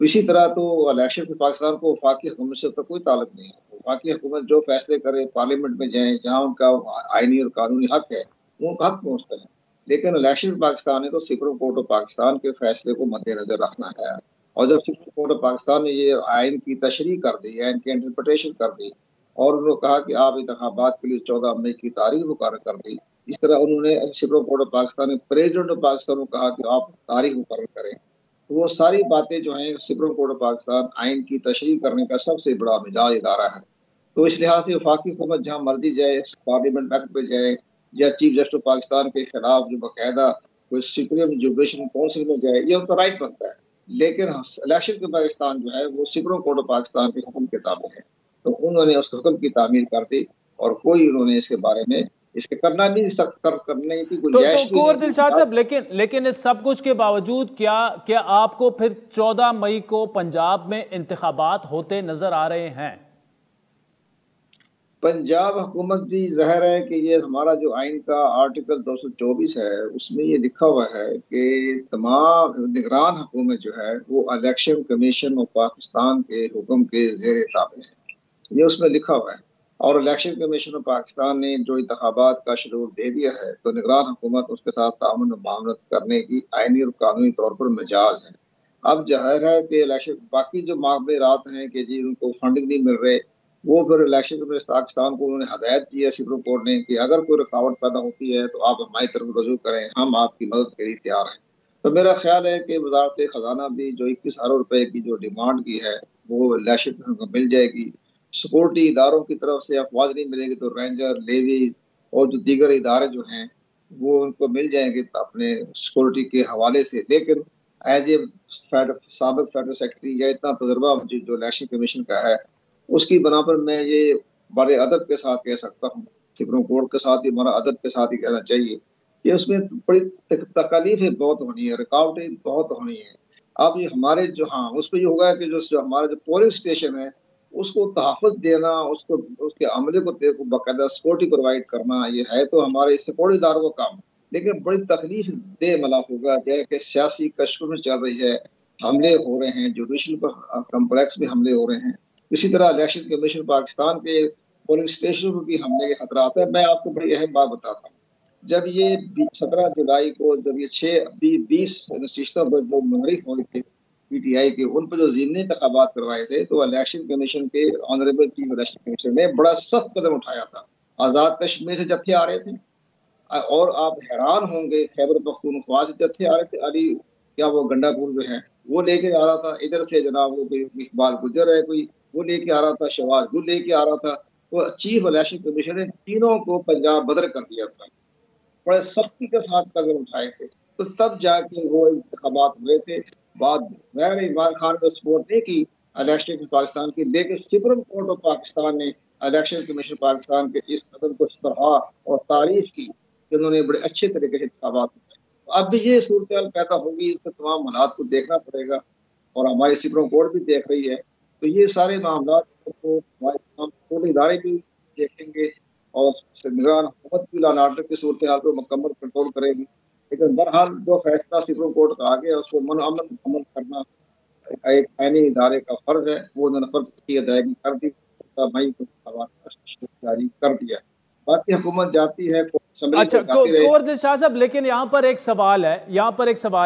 इसी तरह तो इलेक्शन के पाकिस्तान को वफाकी हुकूमत से तो कोई ताल्लुक नहीं है। वफाकी हुकूमत जो फैसले करे पार्लियामेंट में जाए, जहाँ उनका आईनी और कानूनी हक है वो हक पहुँचता है। लेकिन इलेक्शन पाकिस्तान ने तो सुप्रीम कोर्ट ऑफ पाकिस्तान के फैसले को मद्देनजर रखना है और जब सुप्रीम कोर्ट ऑफ पाकिस्तान ने ये आइन की तशरीह कर दी, आइन की इंटरप्रिटेशन कर दी और उन्होंने कहा कि आप इंतखाबात के लिए 14 मई की तारीख मुकर्रर कर दी, इस तरह उन्होंने सुप्रीम कोर्ट ऑफ पाकिस्तान ने प्रेसिडेंट ऑफ पाकिस्तान को कहा कि आप तारीख मुकर्रर करें। तो वो सारी बातें जो हैं सुप्रीम कोर्ट ऑफ पाकिस्तान आइन की तशरीह करने का सबसे बड़ा मिजाज इदारा है। तो इस लिहाज से वफाकी हुकूमत जहाँ मर्जी जाए, पार्लियामेंट एक्ट पे जाए या चीफ जस्टिस ऑफ पाकिस्तान के खिलाफ जो बाकायदा कोई सुप्रीम जुडिशल काउंसिल में जाए, ये उनका राइट बनता है। लेकिन इलेक्शन के पाकिस्तान जो है वो सुप्रीम कोर्ट ऑफ पाकिस्तान के हुक्म के ताबे है, तो उन्होंने उस हुक्म की तामील कर दी और कोई उन्होंने इसके बारे में इसके करना भी सख्त करने की गुंजाइश तो दिलशाद साहब, लेकिन इस सब कुछ के बावजूद क्या आपको फिर 14 मई को पंजाब में इंतखाबात होते नजर आ रहे हैं? पंजाब हुकूमत भी ज़ाहिर है कि ये हमारा जो आइन का आर्टिकल 224 है उसमें ये लिखा हुआ है कि तमाम निगरान हुकूमत जो है वो इलेक्शन कमीशन ऑफ पाकिस्तान के हुक्म के ज़ेर ताबे है, ये उसमें लिखा हुआ है। और इलेक्शन कमीशन ऑफ पाकिस्तान ने जो इंतखाबात का शेड्यूल दे दिया है तो निगरान हुकूमत उसके साथ ताउन मामलत करने की आइनी और कानूनी तौर पर मिजाज है। अब जाहिर है कि इलेक्शन बाकी जो मामले रात हैं कि जी उनको फंडिंग नहीं मिल रहे, वो फिर इलेक्शन कमीशन पाकिस्तान को उन्होंने हदायत की है सुप्रीम कोर्ट ने कि अगर कोई रुकावट पैदा होती है तो आप हमारी तरफ रजू करें, हम आपकी मदद के लिए तैयार हैं। तो मेरा ख्याल है कि वजारत खजाना भी जो 21 अरब रुपए की जो डिमांड की है वो इलेक्शन कमीशन को मिल जाएगी। सिक्योरिटी इदारों की तरफ से अफवाज नहीं मिलेगी तो रेंजर, लेवी और जो दीगर इदारे जो हैं वो उनको मिल जाएंगे अपने सिक्योरिटी के हवाले से। लेकिन एज ए साबिक फेडरल सेक्रेटरी या इतना तजर्बा मुझे जो इलेक्शन कमीशन का है उसकी बना पर मैं ये बड़े अदब के साथ कह सकता हूँ, सुप्रीम कोर्ट के साथ ही हमारा अदब के साथ ही कहना चाहिए कि उसमें बड़ी तकलीफें बहुत होनी है, रुकावटें बहुत होनी है। अब ये हमारे जो उस पर ये होगा कि जो हमारा जो पोलिंग स्टेशन है उसको तहफ़्फ़ुज़ देना, उसको उसके अमले को बाकायदा सिक्योरिटी प्रोवाइड करना, ये है तो हमारे सिक्योरिटी इदारों का काम। लेकिन बड़ी तकलीफ दे मला होगा कि सियासी कश्मकश चल रही है, हमले हो रहे हैं, जुडिशल कम्प्लेक्स में हमले हो रहे हैं। इसी तरह इलेक्शन कमीशन पाकिस्तान के पोलिंग स्टेशन पर भी हमले के खतरा आता है। मैं आपको बड़ी अहम बात बताता हूँ, जब ये 17 जुलाई को जब ये 20 नशिस्तों पर जो मुहर्रिक हुए थे PTI के, उन पर जो ज़िमनी इंतखाबात करवाए थे तो इलेक्शन कमीशन के ऑनरेबल चीफ इलेक्शन कमीशन ने बड़ा सख्त कदम उठाया था। आज़ाद कश्मीर से जत्थे आ रहे थे और आप हैरान होंगे खैबर पख्तूनख्वा से जत्थे आ रहे थे, अली क्या वो गंडापुर जो है वो लेके आ रहा था, इधर से जनाब वो कोई इकबाल गुजर है कोई वो लेके आ रहा था, शहबाज गुल लेके आ रहा था। तो चीफ इलेक्शन कमीशन ने तीनों को पंजाब बदर कर दिया था, बड़े सख्ती के साथ कदम उठाए थे। तो तब जाके वो इंतखाबात हुए थे। बाद ज़ाहिर इमरान खान ने सपोर्ट नहीं की इलेक्शन पाकिस्तान की, लेकिन सुप्रीम कोर्ट ऑफ पाकिस्तान ने इलेक्शन कमीशन पाकिस्तान के इस कदम को सराहा और तारीफ की कि उन्होंने बड़े अच्छे तरीके से इंतखाबात हुए। अब भी ये सूरत पैदा होगी, इसके तमाम हालात को देखना पड़ेगा और हमारी सुप्रीम कोर्ट भी देख रही है। तो ये सारे मामला को हमारे इदारे भी देखेंगे और निगरान हुकूमत भी लॉ एंड ऑर्डर की सूरत हाल को मुकम्मल कंट्रोल करेगी। लेकिन बहरहाल जो फैसला सुप्रीम कोर्ट का आ गया उसको अमल करना एक आईनी इदारे का फर्ज है, वो उन्होंने फर्ज की अदायगी कर दी, मई को जारी कर दिया। बाकी हुकूमत जाती है। अच्छा दिलशाद साहब, लेकिन यहाँ पर एक सवाल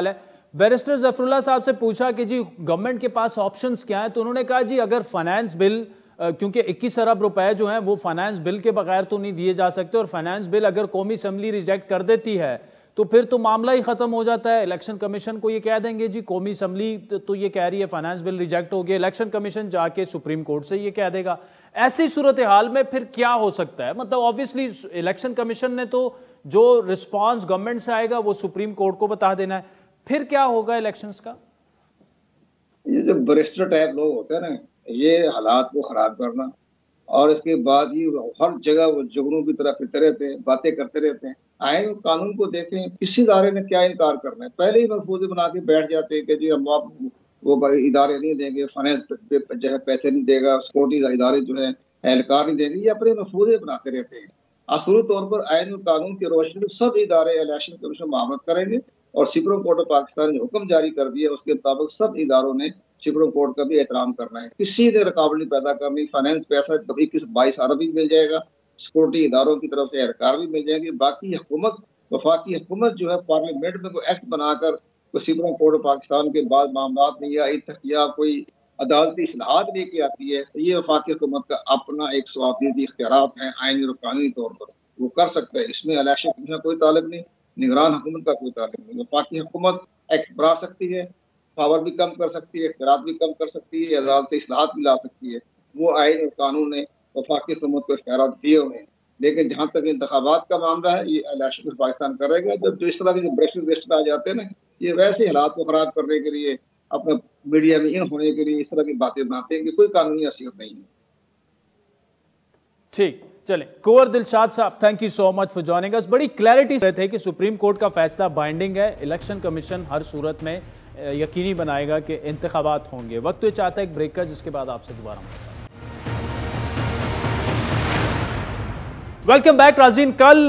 है, बैरिस्टर ज़फ़रुल्लाह साहब से पूछा कि जी गवर्नमेंट के पास ऑप्शंस क्या हैं, तो उन्होंने कहा जी अगर फाइनेंस बिल, क्योंकि 21 अरब रुपए जो हैं वो फाइनेंस बिल के बगैर तो नहीं दिए जा सकते और फाइनेंस बिल अगर कौमी असम्बली रिजेक्ट कर देती है तो फिर तो मामला ही खत्म हो जाता है। इलेक्शन कमीशन को ये कह देंगे जी कौमी असम्बली तो ये कह रही है फाइनेंस बिल रिजेक्ट हो गया, इलेक्शन कमीशन जाके सुप्रीम कोर्ट से ये कह देगा। ऐसी सूरत हाल में फिर क्या हो सकता है? मतलब ऑब्वियसली इलेक्शन कमीशन ने तो जो रिस्पॉन्स गवर्नमेंट से आएगा वो सुप्रीम कोर्ट को बता देना है, फिर क्या होगा इलेक्शंस का? ये जो बरिस्टर टाइप लोग होते हैं ना, ये हालात को खराब करना और इसके बाद ही हर जगह वो जुगनू की तरह फिरते रहते हैं, बातें करते रहते हैं। आइन और कानून को देखें, किसी इदारे ने क्या इनकार करना है, पहले ही मलफूजे बना के बैठ जाते हैं कि जी हम वो इदारे नहीं देंगे, फाइनेंस जो है पैसे नहीं देगा, सिक्योरिटी इदारे जो है एहलकार नहीं देंगे, ये अपने मलफूजे बनाते रहते हैं। असली तौर पर आइन और कानून की रोशनी में सब इदारे इलेक्शन कमीशन मामलत करेंगे और सुप्रीम कोर्ट ऑफ पाकिस्तान ने हुक्म जारी कर दिया, उसके मुताबिक सब इदारों ने सुप्रीम कोर्ट का भी एहतराम करना है। किसी ने रुकावट नहीं पैदा करनी। फाइनेंस पैसा 21-22 अरब भी मिल जाएगा, सिक्योरिटी इदारों की तरफ से एहलकार भी मिल जाएंगे। बाकी हुकूमत, वफाकी हुकूमत जो है पार्लियामेंट में कोई एक्ट बनाकर सुप्रीम कोर्ट ऑफ पाकिस्तान के बाद मामला में या कोई अदालती इस्लाहात लेके आती है, तो ये वफाकी हुकूमत का अपना एक स्वाबीदी इख्तियारात है आईनी और कानूनी तौर पर, वो कर सकता है। इसमें इलेक्शन कमीशन कोई ताल्लुक नहीं, निगरान हुकूमत का कोई ताल्लुक नहीं। वफाकी हुकूमत एक्ट बना सकती है, पावर भी कम कर सकती है, इख्तियारात भी कम कर सकती है, अदालती इस्लाहात भी ला सकती है। वो आईन और कानून ने वफाकी हुकूमत को इख्तियारात दिए हुए हैं। लेकिन जहाँ तक इंतखाबात का मामला है, ये इलेक्शन पाकिस्तान करेगा। जब जो इस तरह के जो ब्रेस्ट आ जाते हैं ना, ये वैसे हालात को खराब करने के लिए, अपने मीडिया में इन होने के लिए इस तरह की बातें बनाते हैं कि कोई कानूनी हैसियत नहीं है। ठीक, चले कुंवर दिलशाद साहब, thank you so much for joining us. बड़ी क्लैरिटी से थे कि सुप्रीम कोर्ट का फैसला बाइंडिंग है, इलेक्शन कमीशन हर सूरत में यकीनी बनाएगा कि इंतखाबात होंगे। वक्त तो चाहता है एक ब्रेक का, जिसके बाद आपसे दोबारा मिलता है। वेलकम बैक नाज़रीन। कल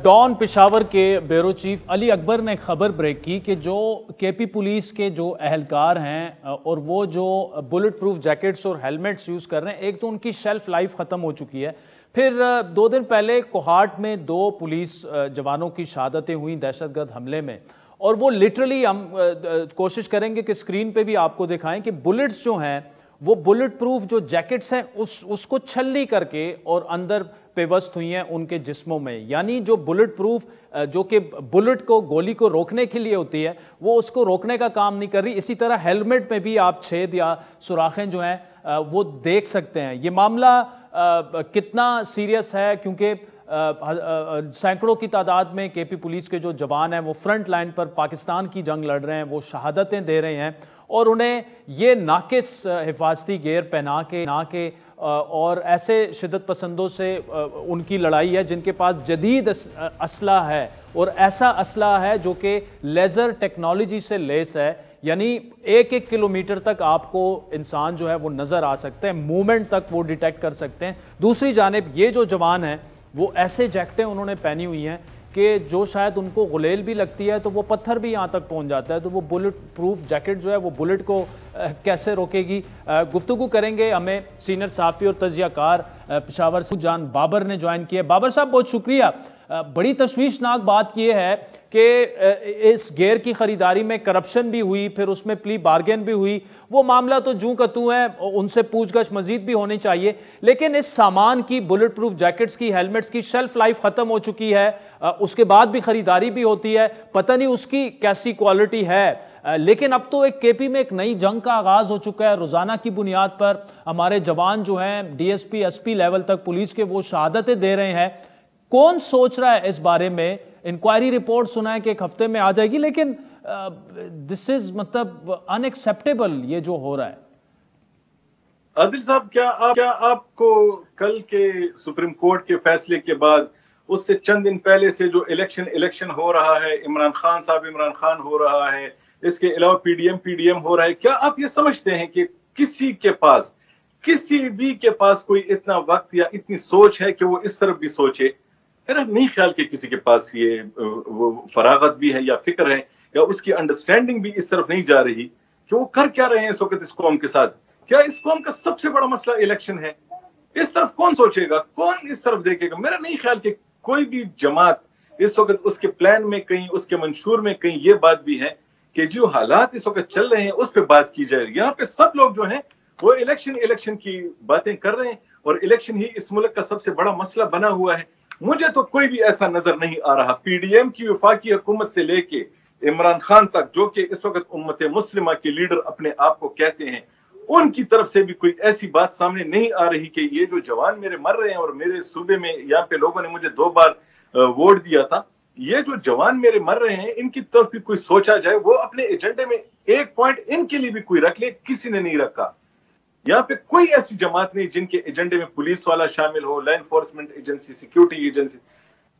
डॉन पेशावर के ब्यूरो चीफ अली अकबर ने खबर ब्रेक की कि जो केपी पुलिस के जो एहलकार हैं और वो जो बुलेट प्रूफ जैकेट्स और हेलमेट्स यूज़ कर रहे हैं, एक तो उनकी शेल्फ लाइफ ख़त्म हो चुकी है। फिर 2 दिन पहले कोहाट में 2 पुलिस जवानों की शहादतें हुई दहशतगर्द हमले में, और वो लिटरली हम कोशिश करेंगे कि स्क्रीन पे भी आपको दिखाएं कि बुलेट्स जो हैं वो बुलेट प्रूफ जो जैकेट्स हैं उसको छलनी करके और अंदर पेवस्त हुई हैं उनके जिस्मों में। यानी जो बुलेट प्रूफ जो कि बुलेट को, गोली को रोकने के लिए होती है, वो उसको रोकने का काम नहीं कर रही। इसी तरह हेलमेट में भी आप छेद या सुराखें जो हैं वो देख सकते हैं। ये मामला कितना सीरियस है, क्योंकि सैकड़ों की तादाद में केपी पुलिस के जो जवान हैं वो फ्रंट लाइन पर पाकिस्तान की जंग लड़ रहे हैं, वो शहादतें दे रहे हैं, और उन्हें ये नाकिस हिफाजती गेयर पहना के और ऐसे शिद्दत पसंदों से उनकी लड़ाई है जिनके पास जदीद असला है, और ऐसा असला है जो कि लेज़र टेक्नोलॉजी से लेस है। यानी 1-1 किलोमीटर तक आपको इंसान जो है वो नज़र आ सकते हैं, मूवमेंट तक वो डिटेक्ट कर सकते हैं। दूसरी जानिब ये जो जवान हैं वो ऐसे जैकेटें उन्होंने पहनी हुई हैं कि जो शायद उनको गुलेल भी लगती है तो वो पत्थर भी यहाँ तक पहुँच जाता है। तो वो बुलेट प्रूफ जैकेट जो है वो बुलेट को कैसे रोकेगी? गुफ्तगू करेंगे। हमें सीनियर सहाफ़ी और तजियाकार पेशावर से जान बाबर ने ज्वाइन किया। बाबर साहब बहुत शुक्रिया। बड़ी तशवीशनाक बात यह है कि इस गेयर की ख़रीदारी में करप्शन भी हुई, फिर उसमें प्ली बार्गेन भी हुई। वो मामला तो जूं का तूं है, उनसे पूछगछ मजीद भी होनी चाहिए। लेकिन इस सामान की, बुलेट प्रूफ जैकेट्स की, हेलमेट्स की शेल्फ लाइफ ख़त्म हो चुकी है, उसके बाद भी ख़रीदारी भी होती है, पता नहीं उसकी कैसी क्वालिटी है। लेकिन अब तो एक केपी में एक नई जंग का आगाज़ हो चुका है। रोज़ाना की बुनियाद पर हमारे जवान जो हैं डीएसपी एसपी लेवल तक पुलिस के वो शहादतें दे रहे हैं। कौन सोच रहा है इस बारे में? इंक्वायरी रिपोर्ट सुना है कि 1 हफ्ते में आ जाएगी, लेकिन दिस इज मतलब अनएक्सेप्टेबल ये जो हो रहा है। आदिल साहब, क्या आपको कल के सुप्रीम कोर्ट के फैसले के बाद, उससे चंद दिन पहले से जो इलेक्शन हो रहा है, इमरान खान हो रहा है, इसके अलावा पीडीएम हो रहा है, क्या आप ये समझते हैं कि किसी भी के पास कोई इतना वक्त या इतनी सोच है कि वो इस तरफ भी सोचे? मेरा नहीं ख्याल कि किसी के पास ये वो फरागत भी है या फिक्र है या उसकी अंडरस्टैंडिंग भी इस तरफ नहीं जा रही कि वो कर क्या रहे हैं इस वक्त इस कौम के साथ। क्या इस कौम का सबसे बड़ा मसला इलेक्शन है? इस तरफ कौन सोचेगा, कौन इस तरफ देखेगा? मेरा नहीं ख्याल कि कोई भी जमात इस वक्त उसके प्लान में, कहीं उसके मंशूर में कहीं ये बात भी है कि जो हालात इस वक्त चल रहे हैं उस पर बात की जाए। यहाँ पे सब लोग जो हैं वो इलेक्शन की बातें कर रहे हैं, और इलेक्शन ही इस मुल्क का सबसे बड़ा मसला बना हुआ है। मुझे तो कोई भी ऐसा नजर नहीं आ रहा, पीडीएम की वफाकी हुकूमत से लेके इमरान खान तक, जो कि इस वक्त उम्मत मुस्लिमा के लीडर अपने आप को कहते हैं, उनकी तरफ से भी कोई ऐसी बात सामने नहीं आ रही कि ये जो जवान मेरे मर रहे हैं, और मेरे सूबे में यहाँ पे लोगों ने मुझे 2 बार वोट दिया था, ये जो जवान मेरे मर रहे हैं इनकी तरफ भी कोई सोचा जाए, वो अपने एजेंडे में एक पॉइंट इनके लिए भी कोई रख ले, किसी ने नहीं रखा। यहाँ पे कोई ऐसी जमात नहीं जिनके एजेंडे में पुलिस वाला शामिल हो, law enforcement agency, security agency,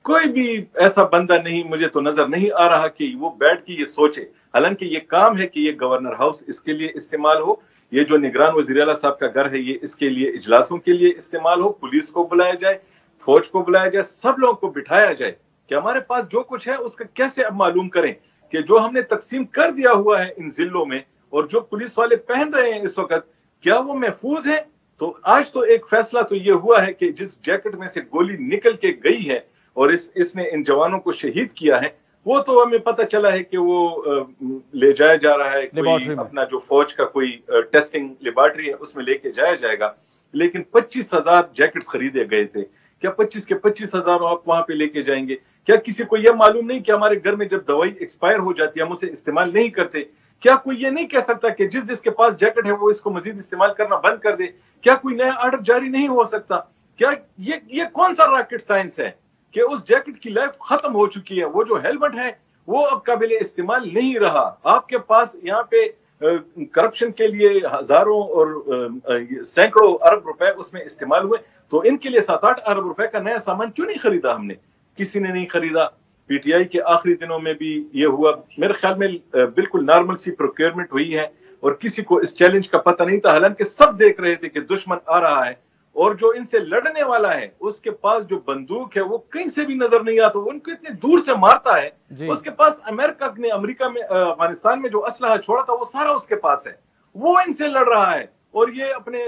कोई भी ऐसा बंदा नहीं, मुझे तो नजर नहीं आ रहा कि वो बैठ के ये सोचे। हालांकि ये काम है कि ये गवर्नर हाउस इसके लिए इस्तेमाल हो, ये जो निगरान वज़ीर आला साहब का घर है ये इसके लिए इजलासों के लिए इस्तेमाल हो, पुलिस को बुलाया जाए, फौज को बुलाया जाए, सब लोगों को बिठाया जाए कि हमारे पास जो कुछ है उसका कैसे अब मालूम करें कि जो हमने तकसीम कर दिया हुआ है इन जिलों में और जो पुलिस वाले पहन रहे हैं इस वक्त, क्या वो महफूज है। तो आज तो एक फैसला तो ये हुआ है कि जिस जैकेट में से गोली निकल के गई है और इसने इन जवानों को शहीद किया है, वो तो हमें पता चला है कि वो ले जाया जा रहा है कोई अपना जो फौज का कोई टेस्टिंग लेबॉर्ट्री है उसमें लेके जाया जाएगा। लेकिन 25,000 जैकेट्स खरीदे गए थे, क्या 25 के 25,000 आप वहां पे लेके जाएंगे? क्या किसी को यह मालूम नहीं कि हमारे घर में जब दवाई एक्सपायर हो जाती है हम उसे इस्तेमाल नहीं करते? क्या कोई ये नहीं कह सकता कि जिसके पास जैकेट है वो इसको मजीद इस्तेमाल करना बंद कर दे? क्या कोई नया ऑर्डर जारी नहीं हो सकता? क्या ये कौन सा रॉकेट साइंस है कि उस जैकेट की लाइफ खत्म हो चुकी है? वो जो हेलमेट है वो अब काबिल इस्तेमाल नहीं रहा। आपके पास यहाँ पे करप्शन के लिए हजारों और सैकड़ों अरब रुपए उसमें इस्तेमाल हुए, तो इनके लिए 7-8 अरब रुपए का नया सामान क्यों नहीं खरीदा हमने? किसी ने नहीं खरीदा। पीटीआई के आखिरी दिनों में भी ये हुआ। मेरे ख्याल में बिल्कुल नॉर्मल सी प्रोक्योरमेंट हुई है और किसी को इस चैलेंज का पता नहीं था। हालांकि सब देख रहे थे कि दुश्मन आ रहा है और जो इनसे लड़ने वाला है उसके पास जो बंदूक है वो कहीं से भी नजर नहीं आता, उनको इतनी दूर से मारता है। उसके पास अमेरिका में अफगानिस्तान में जो असलहा छोड़ा था वो सारा उसके पास है, वो इनसे लड़ रहा है और ये अपने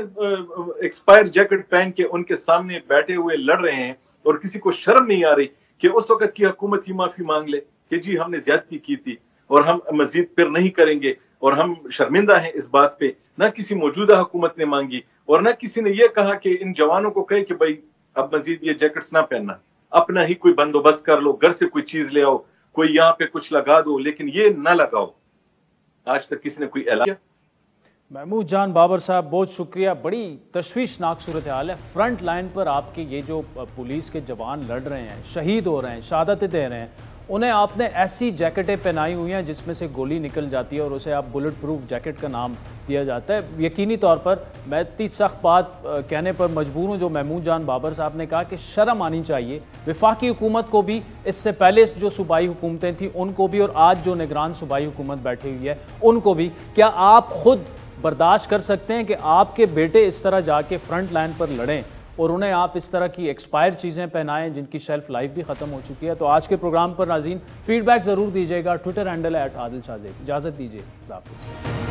एक्सपायर जैकेट पहन के उनके सामने बैठे हुए लड़ रहे हैं और किसी को शर्म नहीं आ रही कि उस वक्त की हुकूमत ही माफी मांग ले कि जी हमने ज्यादती की थी और हम मजीद फिर नहीं करेंगे और हम शर्मिंदा हैं इस बात पे। ना किसी मौजूदा हुकूमत ने मांगी और ना किसी ने यह कहा कि इन जवानों को कहे कि भाई अब मजीद ये जैकेट्स ना पहनना, अपना ही कोई बंदोबस्त कर लो, घर से कोई चीज ले आओ, कोई यहाँ पे कुछ लगा दो, लेकिन ये ना लगाओ। आज तक किसी ने कोई ऐलान किया? महमूद जान बाबर साहब, बहुत शुक्रिया। बड़ी तशवीशनाक सूरत हाल है। फ्रंट लाइन पर आपके ये जो पुलिस के जवान लड़ रहे हैं, शहीद हो रहे हैं, शहादतें दे रहे हैं, उन्हें आपने ऐसी जैकेटें पहनाई हुई हैं जिसमें से गोली निकल जाती है और उसे आप बुलेट प्रूफ जैकेट का नाम दिया जाता है। यकीनी तौर पर मैं इतनी सख्त बात कहने पर मजबूर हूँ जो महमूद जान बाबर साहब ने कहा कि शर्म आनी चाहिए वफाकी हुकूमत को भी, इससे पहले जो सूबाई हुकूमतें थी उनको भी, और आज जो निगरान सूबाई हुकूमत बैठी हुई है उनको भी। क्या आप खुद बर्दाश्त कर सकते हैं कि आपके बेटे इस तरह जाके फ्रंट लाइन पर लड़ें और उन्हें आप इस तरह की एक्सपायर्ड चीज़ें पहनाएं जिनकी शेल्फ लाइफ भी ख़त्म हो चुकी है? तो आज के प्रोग्राम पर नाज़रीन फीडबैक ज़रूर दीजिएगा। ट्विटर हैंडल है @आदिल शाहज़ेब। इजाज़त दीजिए, खुदा हाफ़िज़।